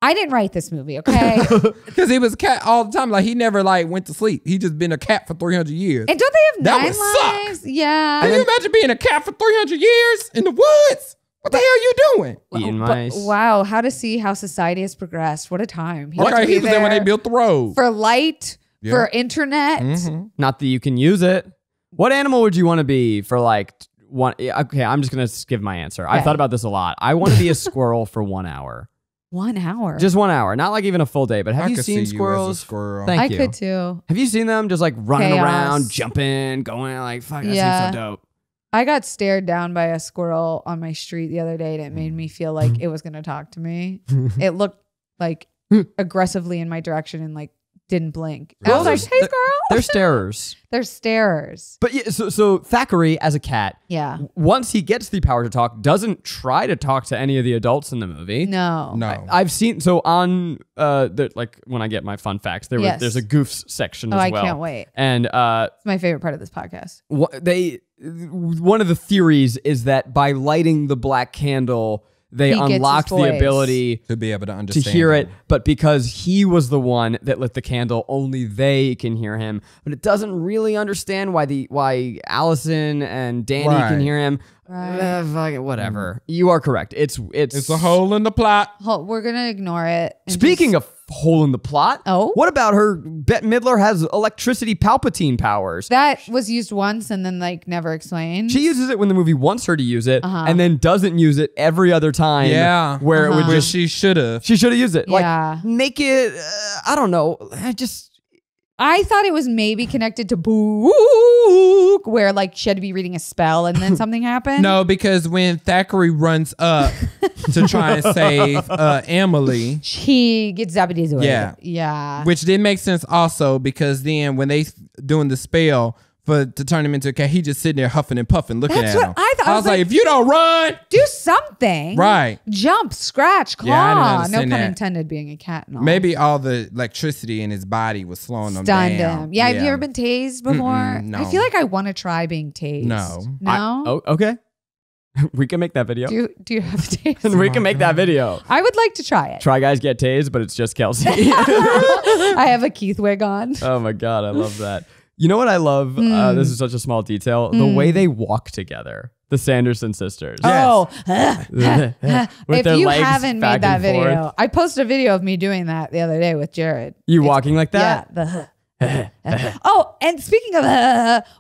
I didn't write this movie, okay? Because he was a cat all the time. Like he never like went to sleep. He just been a cat for 300 years. And don't they That have would 9 suck. lives? Yeah. Can you imagine being a cat for 300 years in the woods? What the hell are you doing? Eating But mice. wow, how to see how society has progressed. What a time. He Okay, he was there when they built the road. for light, Yeah. for internet. Mhm. Not that you can use it. What animal would you want to be for like one? Okay, I'm just going to give my answer. I've Okay. thought about this a lot. I want to be a squirrel for 1 hour. 1 hour. Just 1 hour. Not like even a full day, but have I you could seen see squirrels? You as a squirrel. Thank I you. could too. Have you seen them just like running Chaos. around, jumping, going like, fuck, that Yeah. seems so dope. I got stared down by a squirrel on my street the other day and it made me feel like it was going to talk to me. It looked like aggressively in my direction and like didn't blink. I was like, hey, squirrel. They're starers. They're starers. But yeah, so Thackeray as a cat, Yeah. once he gets the power to talk, doesn't try to talk to any of the adults in the movie. No. No. I've seen on like when I get my fun facts, Yes. there's a goofs section Oh, as I well. can't wait. And It's my favorite part of this podcast. one of the theories is that by lighting the black candle, they He gets his unlocked the voice. ability to be able to to understand. hear it, him. but because he was the one that lit the candle, only they can hear him. But it doesn't really understand why Allison and Danny can Right. hear him. Right. Fuck it, whatever. You are correct. It's It's a hole in the plot. We're going to ignore it. and Speaking just- of hole in the plot, Oh? what about her? Bette Midler has electricity Palpatine powers. that was used once and then like never explained. She uses it when the movie wants her to use it, Uh-huh. and then doesn't use it every other time. Yeah. where it would Which just she should have. she should have used it. Yeah. Like make it. I don't know. I thought it was maybe connected to Book, where like she had to be reading a spell and then something happened. No, because when Thackeray runs up to try and save Emily, He gets zapped away. Yeah. Yeah. which did make sense also because then when they doing the spell to turn him into a cat, he just sitting there huffing and puffing, looking That's at what him. I thought. I was like, if you don't run, do something. right. Jump, scratch, claw. Yeah, I didn't no understand pun that. intended being a cat and all. Maybe all the electricity in his body was slowing him Stunned down. him. Yeah, have you ever been tased before? Mm-mm, no. I feel like I want to try being tased. No. No? Okay. We can make that video. Do you have a taste? And we can make that video. I would like to try it. Try Guys Get Tased, but it's just Kelsey. I have a Keith wig on. Oh my God, I love that. You know what I love? This is such a small detail. The way they walk together. The Sanderson sisters. Oh, With if their you legs haven't back made that and video, forth. I posted a video of me doing that the other day with Jared. You walking like that? Yeah. Oh, and speaking of,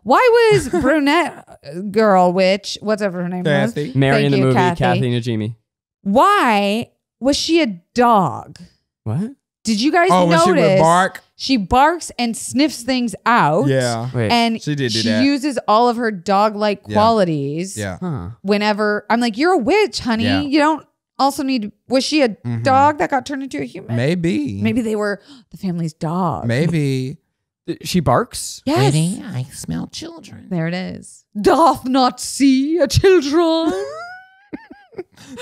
why was brunette girl witch, whatever her name Kathy. was? Mary Thank in the you, movie, Kathy. Kathy Najimy. Why was she a dog? What? Did you guys Oh, when notice? she would bark. She barks and sniffs things out. Yeah. Wait. And She did do that. uses all of her dog-like qualities. Yeah. Huh. Whenever I'm like, you're a witch, honey. Yeah. You don't also need. Was she a dog that got turned into a human? Maybe. Maybe they were the family's dog. Maybe. She barks? Yes. I smell children. There it is. Doth not see a children.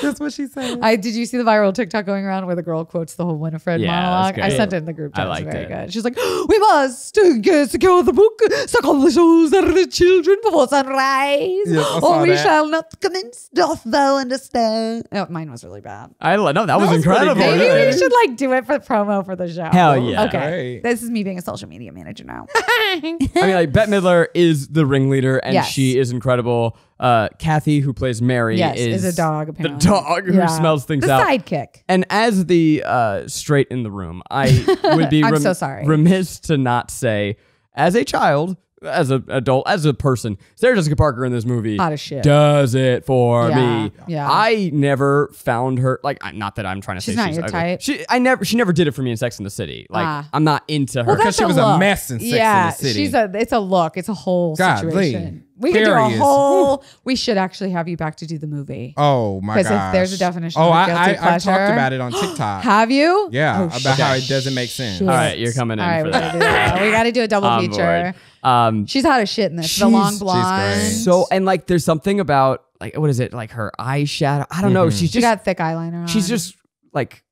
That's what she said. Did you see the viral TikTok going around where the girl quotes the whole Winifred Yeah, monologue? that's I good. sent it in the group chat. I It's liked very it. good. She's like, we must secure the book, suck on the shoes that are the children before sunrise, Yes, I or saw we that. shall not commence. Doth thou understand? Oh, mine was really bad. No, that was was incredible. pretty good. Maybe we should like do it for promo for the show. Hell yeah. Okay. Great. This is me being a social media manager now. I mean, like Bette Midler is the ringleader, and Yes. she is incredible. Kathy, who plays Mary, Yes, is a dog, the apparently. dog who Yeah. smells things The out. sidekick. And as the straight in the room, I would be I'm so sorry. remiss to not say, as a child, as an adult, as a person, Sarah Jessica Parker in this movie Hot as shit. does it for Yeah, me. yeah. I never found her not that I'm trying to She's say not she's your ugly. type? She never did it for me in Sex and the City. Like I'm not into her. Well, Because that's she was a look. mess in Sex yeah, and the City. it's a look. It's a whole Golly. situation. We could do a Curious. whole. We should actually have you back to do the movie. Oh my god! Because if there's a definition Oh, of a I guilty talked pleasure- about it on TikTok. Have you? Yeah, Oh, about how shit. it doesn't make sense. Shit. All right, you're coming in All right, for we gotta that. do that. We got to do a double On feature. board. She's hot as shit in this. The She's- long she's blonde. great. So and like there's something about like what is it like her eyeshadow? I don't know. She's She just got thick eyeliner on. she's just like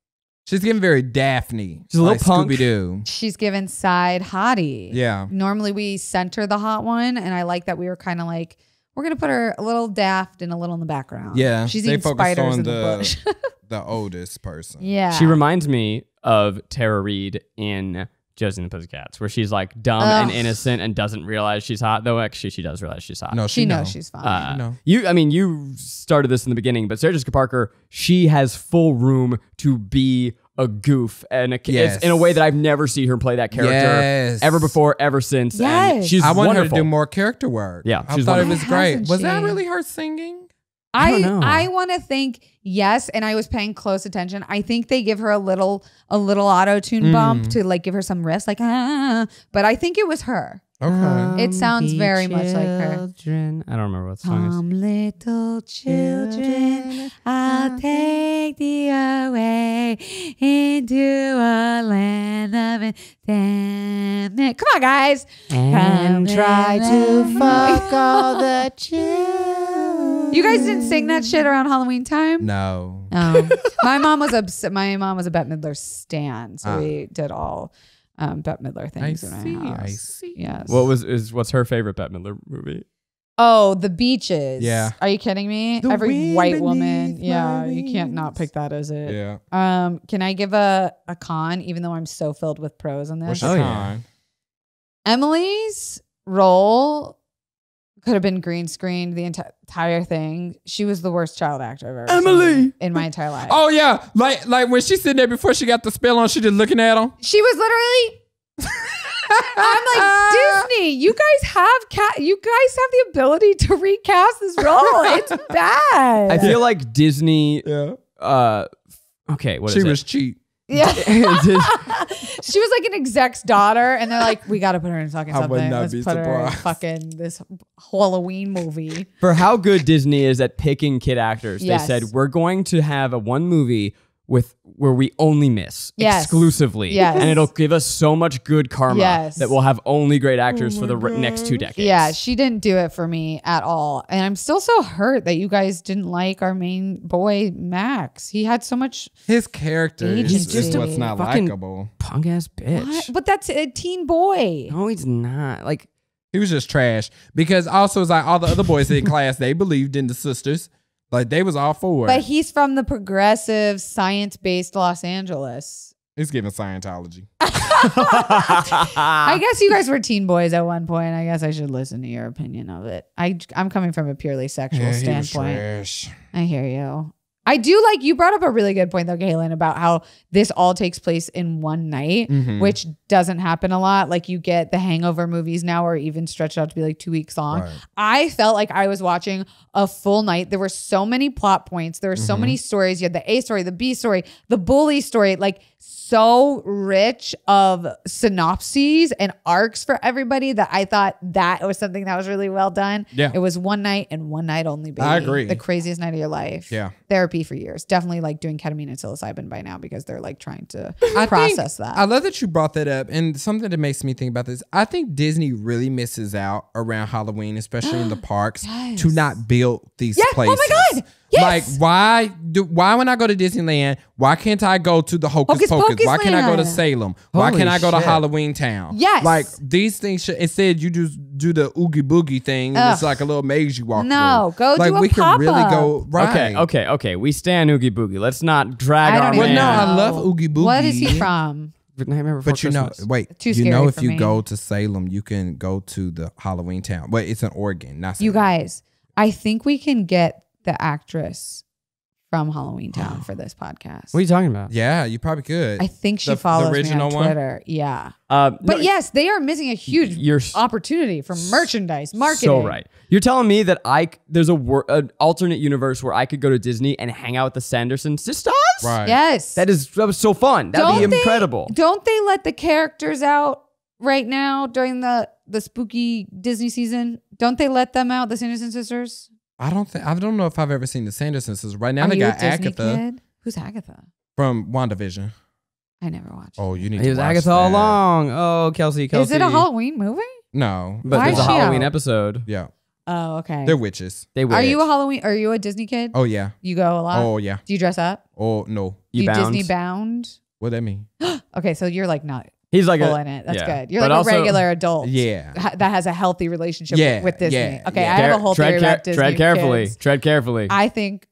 She's getting very Daphne. She's a little like punk. Scooby Doo. She's given side hottie. Yeah. Normally we center the hot one, and I like that we were kind of like, we're gonna put her a little daft and a little in the background. Yeah, she's they eating focused spiders on in the bush. the oldest person. Yeah, she reminds me of Tara Reid in Josie and the Pussycats, where she's like dumb and innocent and doesn't realize she's hot. Though actually she does realize she's hot. No, she knows know. she's fine. No. You started this in the beginning, but Sarah Jessica Parker, she has full room to be a goof, and Yes. it's in a way that I've never seen her play that character Yes. ever before, ever since. Yes. And she's I want wonderful. her to do more character work. Yeah, I she's thought it wonderful. was Why great. hasn't Was that she? really her singing? I don't know. I want to think yes, and I was paying close attention. I think they give her a little auto tune bump to like give her some risk, like but I think it was her. Okay. It sounds very much like her. Children. I don't remember what the song is. Come, little children, I'll take thee away into a land of enchantment. Come on, guys. And try to fuck all the children. You guys didn't sing that shit around Halloween time? No. My mom was my mom was a Bette Midler stan, so we did all Bette Midler things in my house. I see. Yes. What's her favorite Bette Midler movie? Oh, The Beaches. Yeah. Are you kidding me? The Every wind white woman. beneath Yeah, my you can't not wings. pick that as it. Yeah. Can I give a con, even though I'm so filled with pros on this? What's Oh, your yeah. con? Emily's role could have been green screened the entire thing. She was the worst child actor I've ever seen in my entire life. Oh yeah, like when she's sitting there before she got the spell on, she just looking at him. She was literally. I'm like, Disney, you guys have the ability to recast this role. It's bad. I feel like Disney. Yeah. Okay, what She is was it? cheap. Yeah. She was like an exec's daughter, and they're like, we got to put her in fucking I would something. not Let's be put her in surprised. fucking this Halloween movie. For how good Disney is at picking kid actors, Yes. they said we're going to have one movie where we only miss Yes. exclusively, Yes. and it'll give us so much good karma Yes. that we'll have only great actors for the next 2 decades. Yeah, she didn't do it for me at all. And I'm still so hurt that you guys didn't like our main boy, Max. He had so much. His character Agency. is just what's not Fucking- likable. Punk ass bitch. What? But that's a teen boy. No, he's not. Like, He was just trash because also it's like all the other boys in class, they believed in the sisters. Like they was all for it. But he's from the progressive, science-based Los Angeles. He's giving Scientology. I guess you guys were teen boys at one point. I guess I should listen to your opinion of it. I'm coming from a purely sexual standpoint. Trash. I hear you. I do like, you brought up a really good point though, Kalen, about how this all takes place in one night, which doesn't happen a lot. Like you get the Hangover movies now or even stretched out to be like 2 weeks long. Right. I felt like I was watching a full night. There were so many plot points. There were so many stories. You had the A story, the B story, the bully story. Like so rich of synopses and arcs for everybody that I thought that was something that was really well done. Yeah. It was one night and one night only, baby. I agree. The craziest night of your life. Yeah. Therapy for years. Definitely like doing ketamine and psilocybin by now because they're like trying to process that. I love that you brought that up. And something that makes me think about this, I think Disney really misses out around Halloween, especially in the parks, to not build these places. Oh my God. Yes. Like, why when I go to Disneyland, why can't I go to the Hocus Pocus? Why can't I go to Salem? Why Holy can't I go to shit. Halloween Town? Yes. Like, these things should, instead you just do the Oogie Boogie thing. And it's like a little maze you walk No, through. go like, do a we can really pop-up. go, right. Okay. We stand Oogie Boogie. Let's not drag I our don't even Well, no, man. I love Oogie Boogie. What is he from? Nightmare Before But you know, Christmas. wait, Too you scary know if for you me. go to Salem, you can go to the Halloween Town. But it's in Oregon, not Salem. You guys, I think we can get the actress from Halloween Town for this podcast. What are you talking about? Yeah, you probably could. I think she The follows original me on one? Twitter. Yeah. But But yes, they are missing a huge You're opportunity for merchandise, marketing. so right. You're telling me that there's an alternate universe where I could go to Disney and hang out with the Sanderson sisters? Right. Yes. That was so fun. That'd be incredible. Don't they let the characters out right now during the spooky Disney season? Don't they let them out, the Sanderson sisters? I don't know if I've ever seen the Sanderson sisters. Right now Are they you a got Disney Agatha kid? Who's Agatha? from WandaVision. I never watched. Oh, you need It to was watch Agatha that. all along. Oh, Kelsey. Is it a Halloween movie? No. But Why there's is a she Halloween out? episode. Yeah. Oh, okay. They're witches. They Are you witch. Are you a Disney kid? Oh, yeah. You go a lot? Oh, yeah. Do you dress up? Oh, no. Do you bound? Disney bound? What that mean? Okay, so you're like not He's like full a, in it. That's yeah. good. You're But like also- a regular adult. Yeah. That has a healthy relationship Yeah, with Disney. yeah, Okay, yeah. I have a whole theory about Disney. Tread carefully. kids. Tread carefully. I think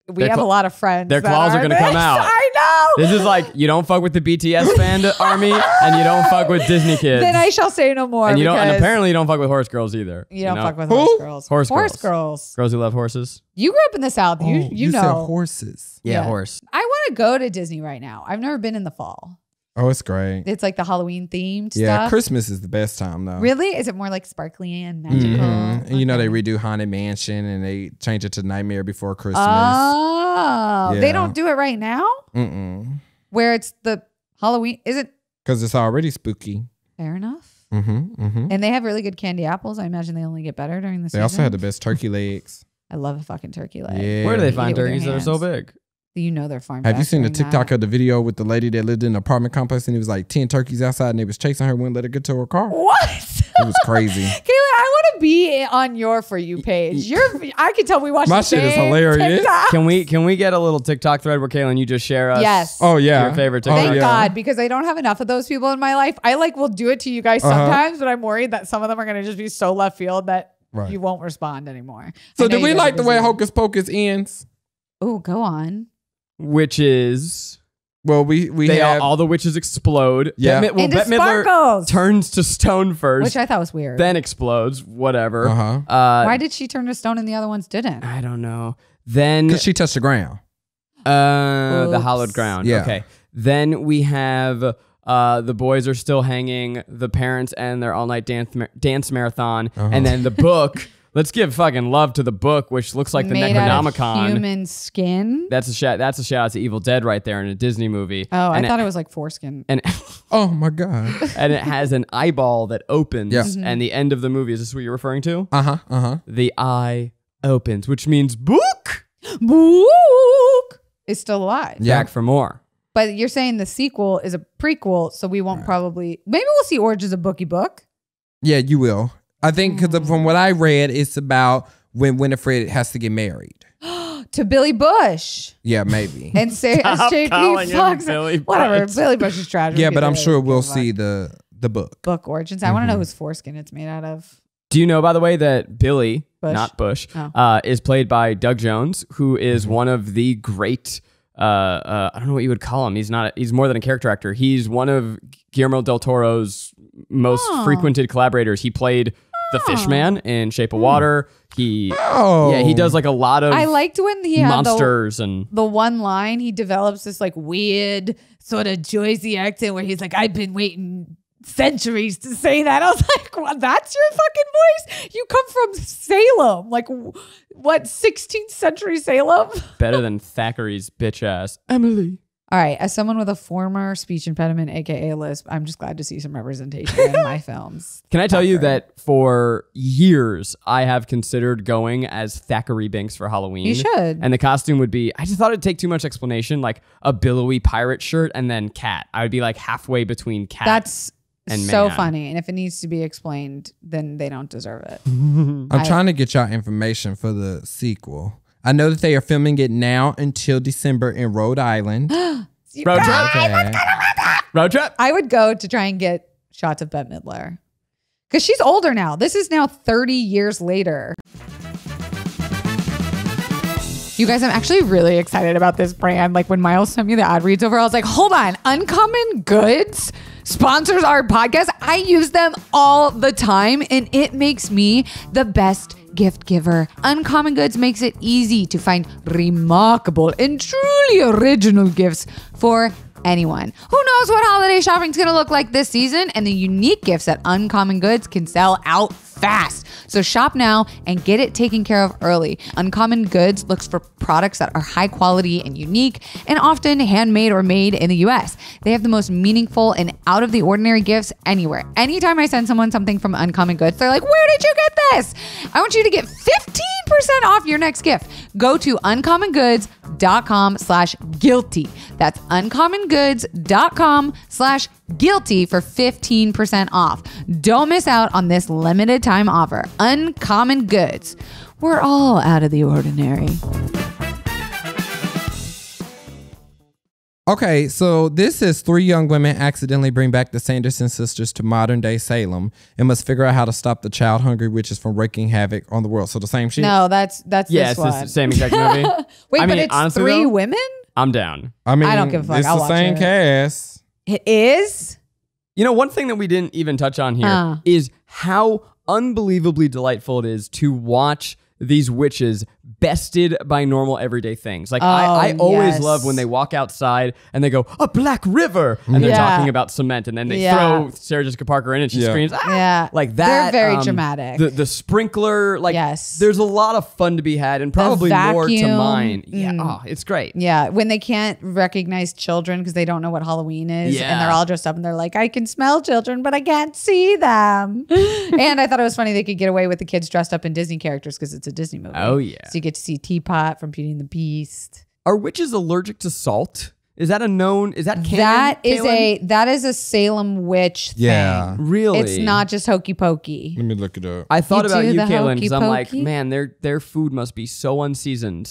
we Their have a cla- lot of friends. their that claws are gonna this. come out. I know. This is like, you don't fuck with the BTS fan army, and you don't fuck with Disney kids. Then I shall say no more. and because apparently you don't fuck with horse girls either. you don't know? fuck with Who? horse girls. Horse girls. girls. Girls who love horses. You grew up in the South. Oh, You said know. horses. Yeah, Yeah. horse. I want to go to Disney right now. I've never been in the fall. Oh, it's great. It's like the Halloween themed Yeah, stuff. Christmas is the best time, though. Really? Is it more like sparkly and magical? Mhm. And you know, Okay. they redo Haunted Mansion and they change it to Nightmare Before Christmas. Oh, Yeah. they don't do it right now? Mm-mm. Where it's the Halloween. Is it Because it's already spooky. fair enough? Mm-hmm. Mm-hmm. And they have really good candy apples. I imagine they only get better during the They season. also had the best turkey legs. I love a fucking turkey leg. Yeah. Where do they Eat it find with your turkeys that are so hands. big? You know they're farmed. Have you seen the during TikTok that. of the video with the lady that lived in an apartment complex and it was like 10 turkeys outside and they was chasing her, wouldn't let her get to her car? What? It was crazy. Kayla, I want to be on your For You page. I can tell we watch My the shit is same hilarious. TikTok. Can we get a little TikTok thread where Kalen, you just share us? Yes. Oh, yeah. Your favorite Oh, TikTok. Thank yeah. God, because I don't have enough of those people in my life. I will do it to you guys sometimes, but I'm worried that some of them are going to just be so left field that Right. you won't respond anymore. So do we like the way Hocus Pocus ends? Oh, go on. Witches. Well, we They have... all the witches explode. Yeah. Into Bette Midler sparkles. turns to stone first, Which I thought was weird. then explodes. Whatever. Uh-huh. Why did she turn to stone and the other ones didn't? I don't know. Then Because she touched the ground. the Oops. hallowed ground. Yeah. Okay. Then we have the boys are still hanging. The parents and their all-night dance marathon, and then the book. Let's give fucking love to the book, which looks like the Made out of Necronomicon. human skin. That's a shout out to Evil Dead right there in a Disney movie. Oh, I and thought it was like foreskin. and Oh, my God. and it has an eyeball that opens. Yeah. Mm-hmm. And the end of the movie, is this what you're referring to? Uh-huh. Uh-huh. The eye opens, which means book. Book is still alive. Yeah. Back for more. But you're saying the sequel is a prequel, so we won't probably. Maybe we'll see Origins of Bookie Book. Yeah, you will. I think because from what I read, it's about when Winifred has to get married. To Billy Bush Yeah, maybe. and say Stop JP calling him Fox. Billy Whatever. Bush. Billy Bush is tragic. Yeah, but I'm sure we'll Give a see the book. book Origins. I want to know whose foreskin it's made out of. Do you know, by the way, that Billy, Bush? not Bush, Oh. is played by Doug Jones, who is one of the great. I don't know what you would call him. He's not. He's more than a character actor. He's one of Guillermo del Toro's most frequented collaborators. He played the Fishman in Shape of Water. He does like a lot of. I liked when he had monsters and the one line. He develops this like weird sort of Jersey accent where he's like, "I've been waiting centuries to say that." I was like, "What? That's your fucking voice? You come from Salem, like what 16th century Salem?" better than Thackeray's bitch ass Emily. All right. As someone with a former speech impediment, aka lisp, I'm just glad to see some representation in my films. Can I tell you that for years I have considered going as Thackeray Binks for Halloween? You should. And the costume would be, I just thought it'd take too much explanation, like a billowy pirate shirt and then cat. I would be like halfway between cat. That's and so man. funny. And if it needs to be explained, then they don't deserve it. I'm trying to get y'all information for the sequel. I know that they are filming it now until December in Rhode Island. Road trip. Okay. Road trip. I would go to try and get shots of Bette Midler. Because she's older now. This is now 30 years later. You guys, I'm actually really excited about this brand. Like when Miles sent me the ad reads over, I was like, hold on. Uncommon Goods sponsors our podcast. I use them all the time and it makes me the best gift giver. Uncommon Goods makes it easy to find remarkable and truly original gifts for anyone. Who knows what holiday shopping is going to look like this season? And the unique gifts at Uncommon Goods can sell out fast. So shop now and get it taken care of early. Uncommon Goods looks for products that are high quality and unique and often handmade or made in the US. They have the most meaningful and out of the ordinary gifts anywhere. Anytime I send someone something from Uncommon Goods, they're like, where did you get this? I want you to get 15% off your next gift. Go to uncommongoods.com/guilty. That's uncommongoods.com/guilty for 15% off. Don't miss out on this limited time offer. Uncommon Goods. We're all out of the ordinary. Okay, so this is 3 young women accidentally bring back the Sanderson sisters to modern day Salem and must figure out how to stop the child hungry witches from wreaking havoc on the world. So the same shit? No, that's Yeah, this it's one. the same exact movie. Wait, I but mean, it's honestly, 3 though, women? I'm down. I mean, I don't give a fuck. It's I'll the watch same it. cast. It is? You know, one thing that we didn't even touch on here is how unbelievably delightful it is to watch these witches bested by normal everyday things. Like I always yes. love when they walk outside and they go, a black river, and they're Yeah. talking about cement, and then they throw Sarah Jessica Parker in and she screams, ah! Yeah. Like that. They're very dramatic. The sprinkler, like Yes. there's a lot of fun to be had and probably more to vacuum. mine. Yeah, it's great. Yeah, when they can't recognize children because they don't know what Halloween is, Yeah. and they're all dressed up and they're like, I can smell children, but I can't see them. And I thought it was funny they could get away with the kids dressed up in Disney characters because it's a Disney movie. Oh, yeah. So you get to see Teapot from Beauty and the Beast. Are witches allergic to salt? Is that a known? Is that canon? That is a Salem witch thing. Yeah. Really? It's not just hokey pokey. Let me look it up. I thought You about do you, the Kalen, because I'm like, hokey-pokey? man, their food must be so unseasoned.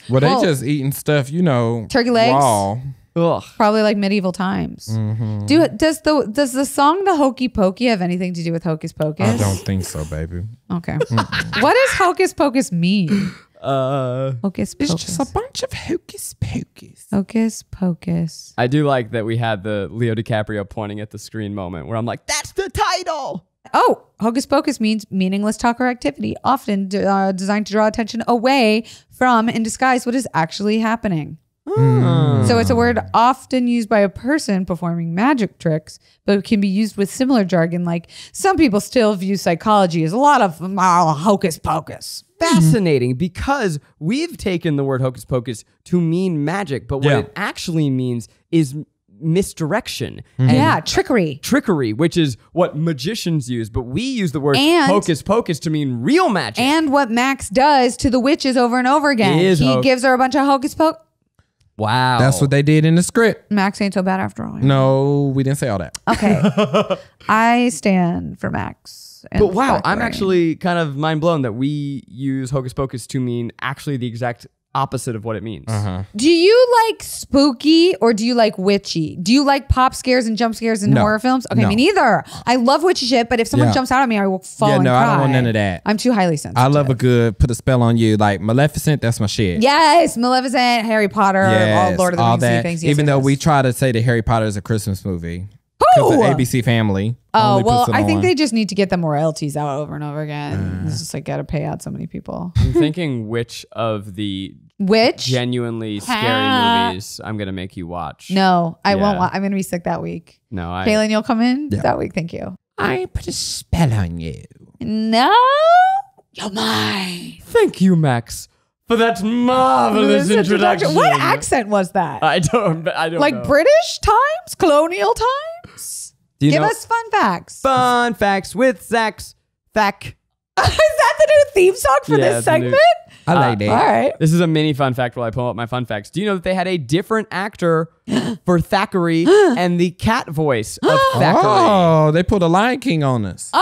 Well, they Well, just eating stuff, you know. turkey legs? Raw. Ugh. Probably like medieval times. Does the song The Hokey Pokey have anything to do with Hocus Pocus? I don't think so, baby. Okay. What does Hocus Pocus mean? Hocus It's Pocus. just a bunch of hocus pocus. Hocus Pocus. I do like that we had the Leo DiCaprio pointing at the screen moment where I'm like, that's the title. Oh, Hocus Pocus means meaningless talk or activity, often designed to draw attention away from and disguise what is actually happening. So it's a word often used by a person performing magic tricks, but it can be used with similar jargon. Like some people still view psychology as a lot of hocus pocus. Fascinating, because we've taken the word hocus pocus to mean magic, but what it actually means is misdirection. And Yeah, trickery. trickery, which is what magicians use, but we use the word And- hocus pocus to mean real magic. And what Max does to the witches over and over again. He gives her a bunch of hocus pocus. Wow. That's what they did in the script. Max ain't so bad after all. No, we didn't say all that. Okay. I stand for Max. and But wow, I'm Thackeray. actually kind of mind blown that we use hocus pocus to mean actually the exact opposite of what it means. Do you like spooky or do you like witchy? Do you like pop scares and jump scares in No. horror films? Okay, No. me neither. I love witchy shit, but if someone Yeah. jumps out at me, I will fall Yeah, and no, cry. I don't want none of that. I'm too highly sensitive. I love a good put a spell on you, like Maleficent. That's my shit. Yes, Maleficent, Harry Potter, all Lord of the Rings things. Yes, Even though yes. we try to say that Harry Potter is a Christmas movie. Because the ABC Family. Oh, only well, puts it I think on. they just need to get them royalties out over and over again. It's just like, got to pay out so many people. I'm thinking which of the Which? genuinely scary movies I'm going to make you watch. No, I won't. Yeah. I'm going to be sick that week. No, Kalen, you'll come in that week. Thank you. I put a spell on you. No, you're mine. Thank you, Max, for that marvelous This introduction. What accent was that? I don't Like know. British times? Colonial times? Do you Give know- us fun facts. Fun facts with Zach's Fact. Is that the new theme song for Yeah, this it's the new- segment? I like that. All right. This is a mini fun fact while I pull up my fun facts. Do you know that they had a different actor for Thackeray and the cat voice of Thackeray? Oh, they put a Lion King on us.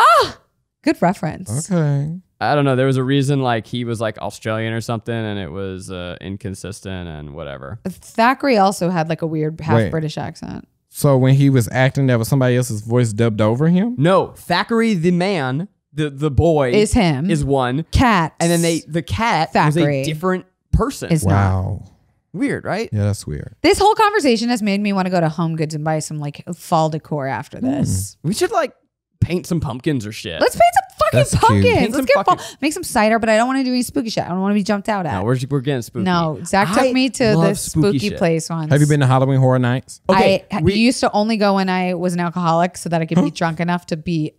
Good reference. Okay. I don't know. There was a reason like he was like Australian or something and it was inconsistent and whatever. Thackeray also had like a weird half Wait. British accent. So when he was acting, that was somebody else's voice dubbed over him? No, Thackeray the man, the boy Is him. is one. Cat. And then the cat Thackeray. was a different person. Is not. Wow. Weird, right? Yeah, that's weird. This whole conversation has made me want to go to Home Goods and buy some like fall decor after this. We should like paint some pumpkins or shit. Let's paint some That's fucking cute. pumpkins. Paint Let's some get fall. fucking- Make some cider, but I don't want to do any spooky shit. I don't want to be jumped out at. No, we're getting spooky. No, Zach I took me to love this spooky shit. place once. Have you been to Halloween Horror Nights? Okay, I used to only go when I was an alcoholic so that I could be drunk enough to be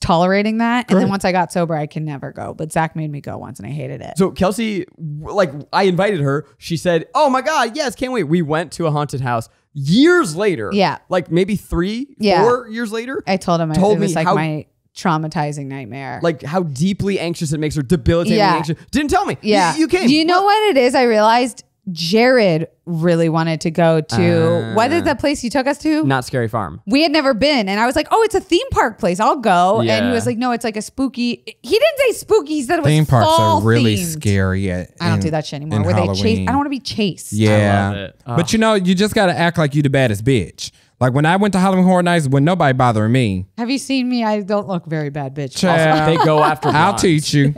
tolerating that. And then Great. once I got sober, I can never go. But Zach made me go once and I hated it. So Kelsey, like I invited her. She said, "Oh my god, yes, can't wait." We went to a haunted house years later. Yeah. like maybe 3, Yeah. 4 years later. I told him Told it was me like how- my traumatizing nightmare. Like how deeply anxious it makes her, debilitatingly Yeah. anxious. Didn't tell me. yeah. you came. Do you know what it is? I realized Jared really wanted to go to, what is that place you took us to? Not Scary Farm. We had never been. And I was like, oh, it's a theme park place. I'll go. And Yeah. he was like, no, it's like a spooky. He didn't say spooky. He said it was Theme parks fall are really themed. scary. I don't do that shit anymore. Where they chase. Halloween. I don't want to be chased. Yeah. I love it. But you know, you just got to act like you the baddest bitch. Like when I went to Halloween Horror Nights, when nobody bothering me. Have you seen me? I don't look very bad, bitch. Child, They go after. I'll blondes. teach you.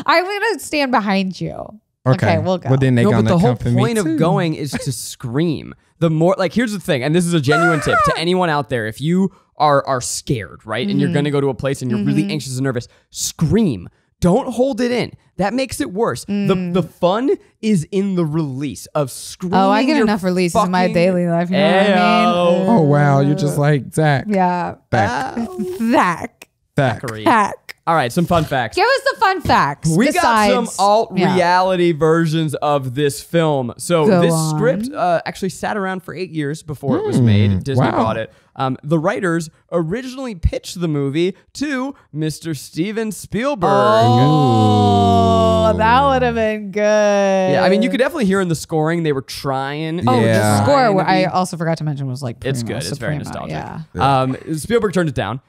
I'm going to stand behind you. Okay, we'll go. Well, then they No, but gonna the whole come for me point of too. going is to scream. The more like here's the thing, and this is a genuine tip to anyone out there: if you are scared, right, and you're gonna go to a place and you're really anxious and nervous, scream. Don't hold it in. That makes it worse. The fun is in the release of screaming. Oh, I get your enough releases in my fucking- daily life. You know what I mean? Oh wow, you're just like Zach. Yeah. Back. Zach. Thackeray. Hack. All right, some fun facts. Give us the fun facts. We got some besides- alt Yeah. reality versions of this film. So Go this on. script actually sat around for 8 years before it was made. Disney wow. bought it. The writers originally pitched the movie to Mr. Steven Spielberg. Oh, that would have been good. Yeah, I mean, you could definitely hear in the scoring they were trying. Oh, Yeah. the score, Trying to I be- also forgot to mention, was like It's primo, good. It's very supremo, nostalgic. Yeah. Spielberg turned it down.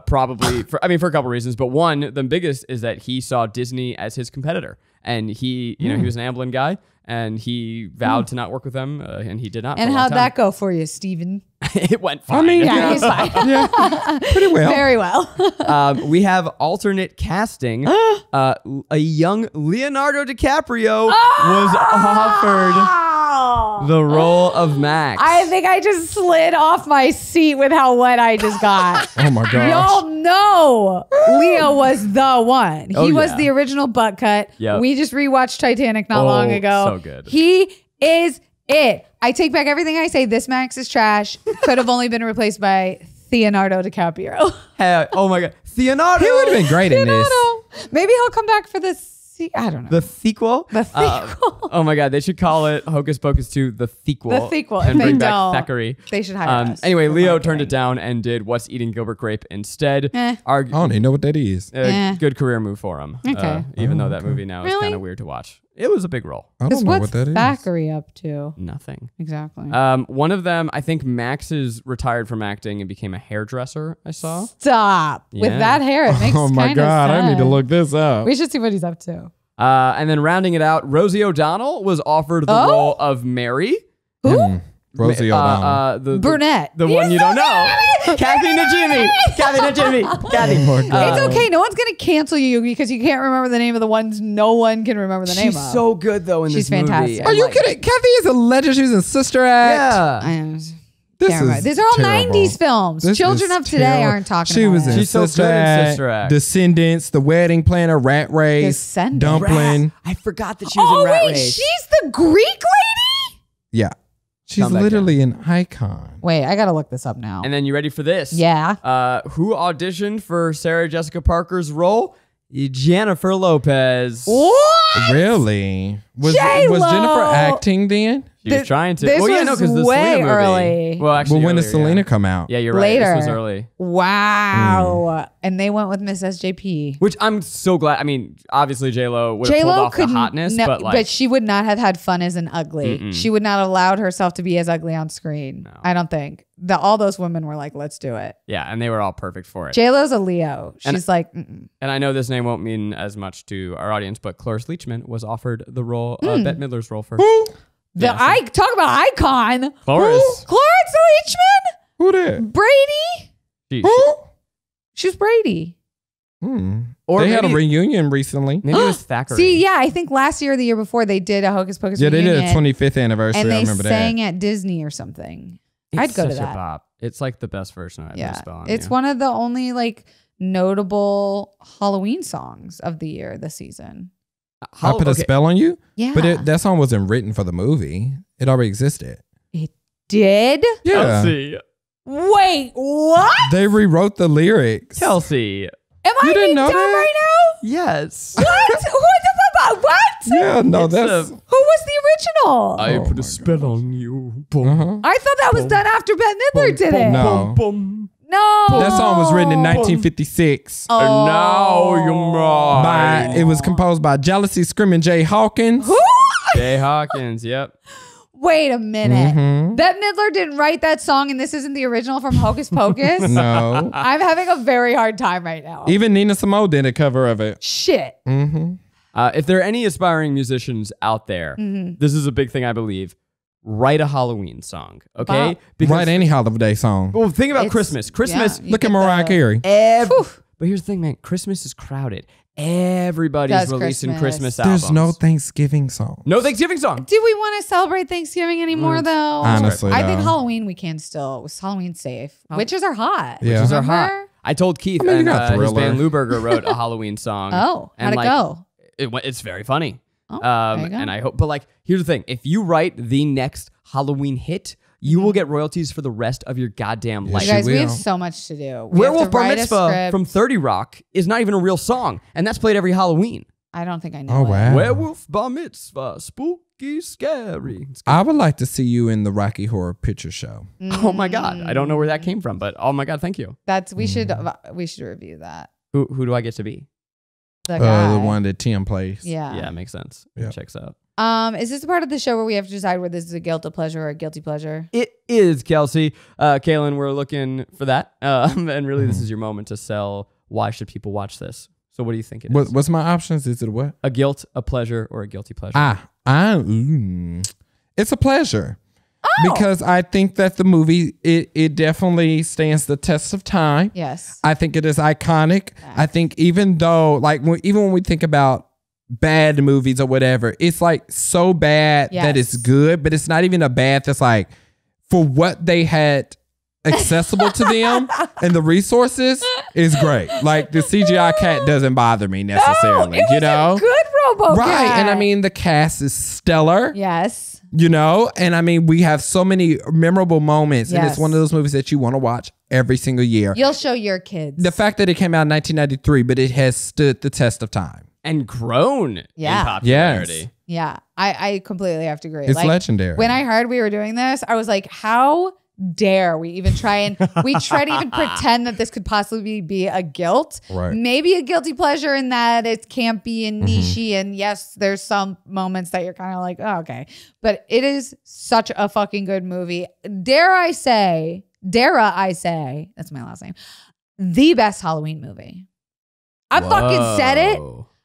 Probably for a couple reasons, but one, the biggest is that he saw Disney as his competitor, and he was an Amblin guy, and he vowed to not work with them, and he did not. And for a long how'd time. that go for you, Steven? It went fine. I mean, Yeah, he's fine. yeah, pretty well. Very well. We have alternate casting. A young Leonardo DiCaprio was offered the role of Max. I think I just slid off my seat with how wet I just got. Oh my gosh. Y'all know Leo was the one. He Oh, was yeah. the original butt cut. Yep. We just rewatched Titanic not long ago. so good. He is it. I take back everything I say. This Max is trash. Could have only been replaced by Leonardo DiCaprio. Oh my god, Leonardo. He would have been great in this. Maybe he'll come back for this. I don't know. The sequel. The sequel. Oh my god, they should call it Hocus Pocus 2: The Sequel. The sequel. and If they bring back don't, Thackeray. they should hire us Anyway, for Leo turned marketing. it down and did What's Eating Gilbert Grape instead. Eh. I don't even know what that is. Good career move for him. Okay. Even though that movie now is Really? kind of weird to watch. It was a big role. I Because don't know what's what that is. Thackeray up to? Nothing. Exactly. One of them, I think Max is retired from acting and became a hairdresser. I saw. Stop. With Yeah. that hair, it makes Oh my kinda god, I need to sense. look this up. We should see what he's up to. And then rounding it out, Rosie O'Donnell was offered the Oh? role of Mary. Who? Rosie O'Donnell. The Brunette. The one you don't know. Kathy Najimy. Kathy Najimy. Kathy. Oh my God. It's okay. No one's going to cancel you because you can't remember the name of the ones no one can remember the name She's of. so good though in She's this movie. fantastic. And, Are you like, kidding? Kathy is a legend. She was in Sister Act. Yeah. I know. This Can't remember. is These are all terrible. 90s films. This Children is of today terrible. aren't talking She about was it. in She's so Sister good in Act, Sister Act. Descendants, The Wedding Planner, Rat Race, Descendants. Dumpling. I forgot that she was in Rat wait, Race. she's the Greek lady? Yeah. She's Come back literally an icon. Wait, I got to look this up now. And then you ready for this? Yeah. Who auditioned for Sarah Jessica Parker's role? Jennifer Lopez. What? Really? Was J-Lo! Jennifer acting then? She was trying to. This well, yeah, was no, because the way Selena movie. early. Well, actually, But when did earlier, Selena yeah. come out? Yeah, you're right. Later. This was early. Wow. And they went with Miss SJP. Which I'm so glad. I mean, obviously J-Lo would have pulled off the hotness, but like, but she would not have had fun as an ugly. She would not have allowed herself to be as ugly on screen. No. I don't think. All those women were like, let's do it. yeah, and they were all perfect for it. J-Lo's a Leo. And- She's like, mm-mm. And I know this name won't mean as much to our audience, but Cloris Leachman was offered the role, Bette Midler's role first. Talk about icon. Cloris. Cloris Leachman? Who that? Brady? She was Brady. Or They had a maybe- reunion recently. Maybe it was Thackeray. See, yeah, I think last year or the year before they did a Hocus Pocus Yeah, they did reunion, a 25th anniversary. and I they remember sang that. at Disney or something. It's I'd go to such a that. bop. It's like the best version I've ever Yeah, spell on it's you. one of the only like notable Halloween songs of the year this season. I put a spell on you, Yeah, but that song wasn't written for the movie. It already existed. it did. Yeah, Kelsey. Wait, what? they rewrote the lyrics. Kelsey. Am I You didn't being know dumb that? right now? Yes. What? What? Yeah, no, It's that's Who was the original? I Oh put my a spell on you. Boom. uh-huh. I thought that was done after Bette Midler did it. No. Boom. No. That song was written in 1956. Oh. And now you're right. It was composed by Jealousy Screaming Jay Hawkins. Who? Jay Hawkins. Yep. Wait a minute. Mhm. Bette Midler didn't write that song, and this isn't the original from Hocus Pocus? No. I'm having a very hard time right now. Even Nina Simone did a cover of it. Shit. Mm-hmm. If there are any aspiring musicians out there, this is a big thing I believe. Write a Halloween song, okay? Wow. Write any holiday song. Well, think about It's- Christmas. Christmas. yeah, you Look at get Mariah the- Carey. But here's the thing, man. Christmas is crowded. Everybody's Does releasing Christmas. Christmas albums. There's no Thanksgiving song. No Thanksgiving song. Do we want to celebrate Thanksgiving anymore, though? Honestly, I think no. Halloween we can still. Was Halloween safe? Witches are hot. Yeah. Witches are hot. Remember? I told Keith, I mean, you and got his Thriller. band Luberger wrote a Halloween song. Oh, and how'd it go? It's very funny. Oh, there you go. And I hope, but like, here's the thing: if you write the next Halloween hit, you will get royalties for the rest of your goddamn life. You guys, we have will. so much to do. We Werewolf have to Bar write a Mitzvah script. from 30 Rock is not even a real song, and that's played every Halloween. I don't think I know. Oh, it. wow. Werewolf Bar Mitzvah, spooky, scary. I would like to see you in the Rocky Horror Picture Show. Oh my God, I don't know where that came from, but oh my God, thank you. That's we should review that. Who do I get to be? The guy. The one that Tim plays. Yeah. Yeah, makes sense. Yeah. Checks out. Is this the part of the show where we have to decide whether this is a guilty pleasure or a guilty pleasure? It is, Kelsey. Kalen, we're looking for that. And really, this is your moment to sell why should people watch this. So what do you think it is? What's my options? Is it what? A guilt, a pleasure, or a guilty pleasure? It's a pleasure. Because I think that the movie, it definitely stands the test of time. Yes. I think it is iconic. I think even though, like, even when we think about bad movies or whatever, it's like so bad that it's Yes. good, but it's not even a bad that's like, for what they had accessible to them and the resources is great. Like, the CGI cat doesn't bother me necessarily, it was you know? a good Robo Right. Cat. And I mean, the cast is stellar. Yes. You know, and I mean, we have so many memorable moments, and it's Yes. one of those movies that you want to watch every single year. You'll show your kids. The fact that it came out in 1993, but it has stood the test of time. And grown Yeah. in popularity. Yeah. I completely have to agree. It's legendary. When I heard we were doing this, I was like, how dare we even try to even pretend that this could possibly be a guilt. Right. Maybe a guilty pleasure in that it can't be and nichey. And yes, there's some moments that you're kind of like, oh, okay. But it is such a fucking good movie. Dare I say, that's my last name, the best Halloween movie. I fucking said it.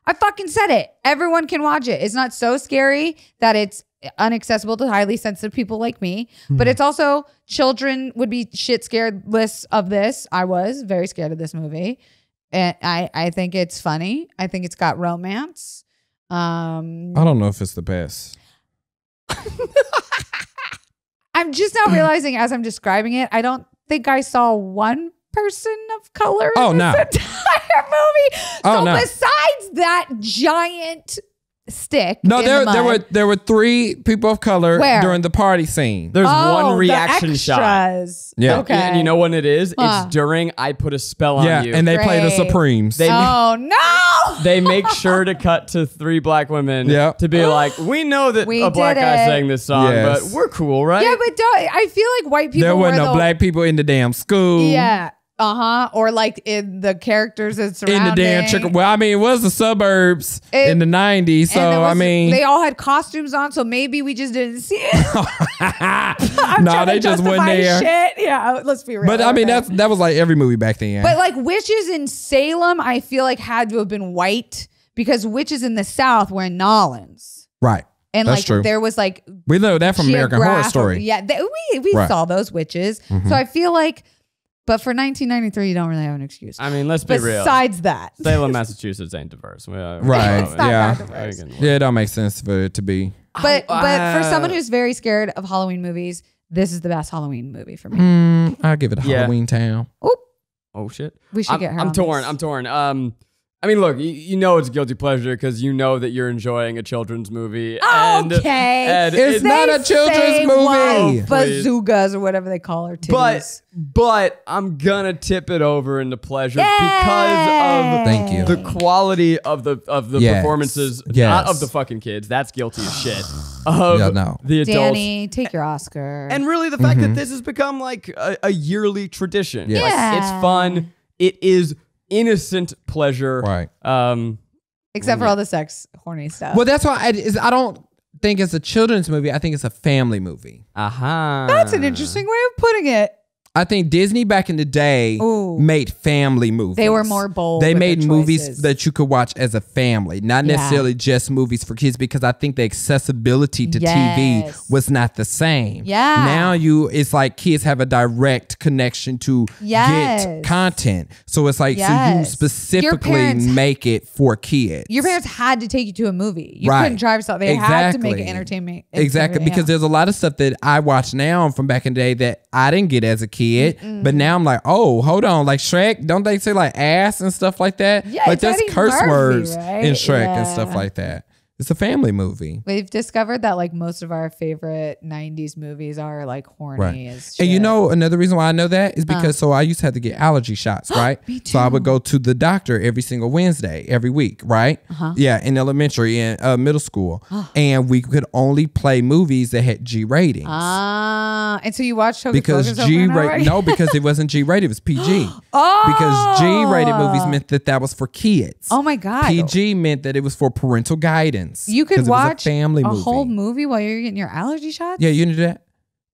I fucking said it. Everyone can watch it. It's not so scary that it's unaccessible to highly sensitive people like me, but it's also children would be shit scared-less of this. I was very scared of this movie. And I think it's funny. I think it's got romance. I don't know if it's the best. I'm just now realizing as I'm describing it, I don't think I saw one person of color in this entire movie. So besides that giant stick, No, in there the mud, there were 3 people of color Where? during the party scene. There's Oh, one the reaction shot. extras. Yeah. Okay. And you know what it is? Huh. It's during I Put a Spell on Yeah, You. and they play the Great. Supremes. They- Oh no! they make sure to cut to 3 black women to be like, we know that a black guy sang this song, but we're cool, right? Yeah, but I feel like white people there were no the, black people in the damn school. Yeah. Or like in the characters that surrounding. In the damn chicken. Well, I mean, it was the suburbs in the 90s. So, I mean. They all had costumes on, so maybe we just didn't see it. No, they just went there. Shit. Yeah, let's be real. But I mean, that was like every movie back then. But like witches in Salem, I feel like had to have been white because witches in the South were in Nolans. Right. And that's like true. There was like. We know that from American Horror Story. Yeah, we saw those witches. So I feel like. But for 1993, you don't really have an excuse. I mean, let's be real. Besides that. Salem, Massachusetts ain't diverse. Right. Yeah. Yeah, it don't make sense for it to be. But for someone who's very scared of Halloween movies, this is the best Halloween movie for me. I'll give it Halloween Town. Oh, shit. We should get her I'm torn. I mean, look, you know it's guilty pleasure because you know that you're enjoying a children's movie. Okay. It's not a children's movie. Bazookas or whatever they call her. Titties. But I'm gonna tip it over into pleasure because of the quality of the performances, not of the fucking kids. That's guilty as shit. The adults. Danny, take your Oscar. And really the fact that this has become like a yearly tradition. Yes. Like, it's fun. It is innocent pleasure, right? Except for all the sex horny stuff. Well, that's why I don't think it's a children's movie. I think it's a family movie. That's an interesting way of putting it. I think Disney back in the day made family movies. They were more bold. They made movies that you could watch as a family, not necessarily just movies for kids, because I think the accessibility to TV was not the same. Yeah. Now it's like kids have a direct connection to get content. So it's like, so you specifically make it for kids. Your parents had to take you to a movie. You couldn't drive yourself. They had to make it entertainment. Exactly. Because there's a lot of stuff that I watch now from back in the day that I didn't get as a kid. But now I'm like, oh, hold on, like Shrek, don't they say like ass and stuff like that? Yeah, like that's curse words in Shrek and Yeah. stuff like that. It's a family movie. We've discovered that like most of our favorite 90s movies are like horny as shit. And you know, another reason why I know that is because so I used to have to get allergy shots, right? Me too. So I would go to the doctor every single Wednesday, every week, right? Yeah, in elementary and middle school. And we could only play movies that had G ratings. And so you watched Hocus Because Pocus G over and over? rated, no, because it wasn't G rated, it was PG. Because G rated movies meant that was for kids. Oh my God. PG meant that it was for parental guidance. You could watch a family movie. whole movie while you're getting your allergy shots? Yeah, you knew that?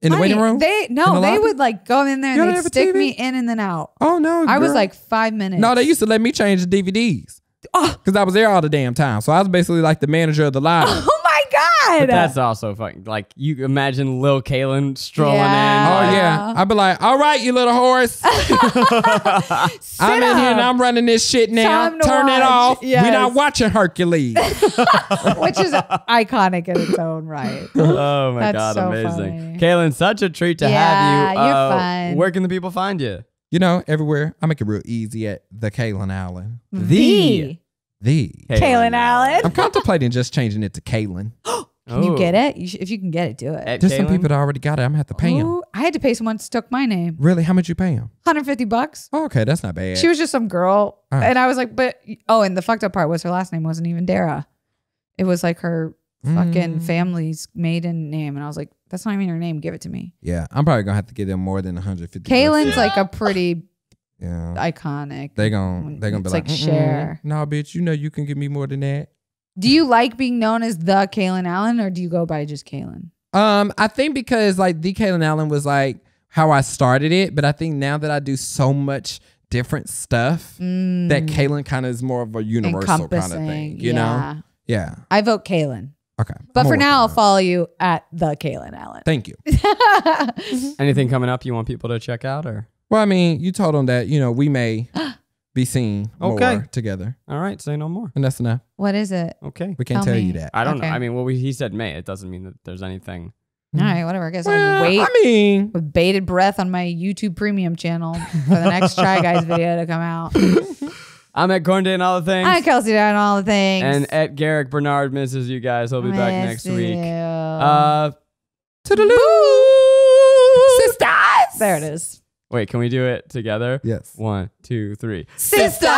In the waiting room? They would like go in there and they'd stick me in and then out. Oh no, I was like 5 minutes. No, they used to let me change the DVDs. Because I was there all the damn time. So I was basically like the manager of the library. Oh my God. But that's also fucking, like, you imagine Lil Kalen strolling in. Oh yeah. I'd be like, all right, you little horse. I'm in here and I'm running this shit now. Turn it off. Yes. We're not watching Hercules. Which is iconic in its own right. Oh my That's God, so amazing. funny. Kalen, such a treat to have you. You're fun. Where can the people find you? You know, everywhere. I make it real easy at the Kalen Allen. The Kalen Allen. I'm contemplating just changing it to Kalen. Can you get it? If you can get it, do it. At There's Kalen? some people that already got it. I'm gonna have to pay them. Ooh, I had to pay someone who took my name. Really? How much you pay them? $150. Oh, okay, that's not bad. She was just some girl. Oh. And I was like, and the fucked up part was her last name wasn't even Darragh. It was like her fucking family's maiden name. And I was like, that's not even her name. Give it to me. Yeah, I'm probably gonna have to give them more than 150. Kalen's like a pretty iconic. They gonna be it's like share. No, bitch, you know you can give me more than that. Do you like being known as the Kalen Allen or do you go by just Kalen? I think because like the Kalen Allen was like how I started it, but I think now that I do so much different stuff that Kalen kind of is more of a universal kind of thing, you know? Yeah. I vote Kalen. Okay. But for now, I'll follow you at the Kalen Allen. Thank you. Anything coming up you want people to check out or? Well, I mean, you told them that, you know, we may be seen more together. All right, say no more. And that's enough. What is it? Okay. We can't tell you that. I don't know. I mean, well, he said may. It doesn't mean that there's anything. All right, whatever. I guess I'll wait with bated breath on my YouTube premium channel for the next Try Guys video to come out. I'm at Corn Day and all the things. I'm Kelsey Darragh and all the things. And at Garrick Bernard misses you guys. He'll be back next week. Toodaloo! Sisters! There it is. Wait, can we do it together? Yes. 1, 2, 3. Sisters!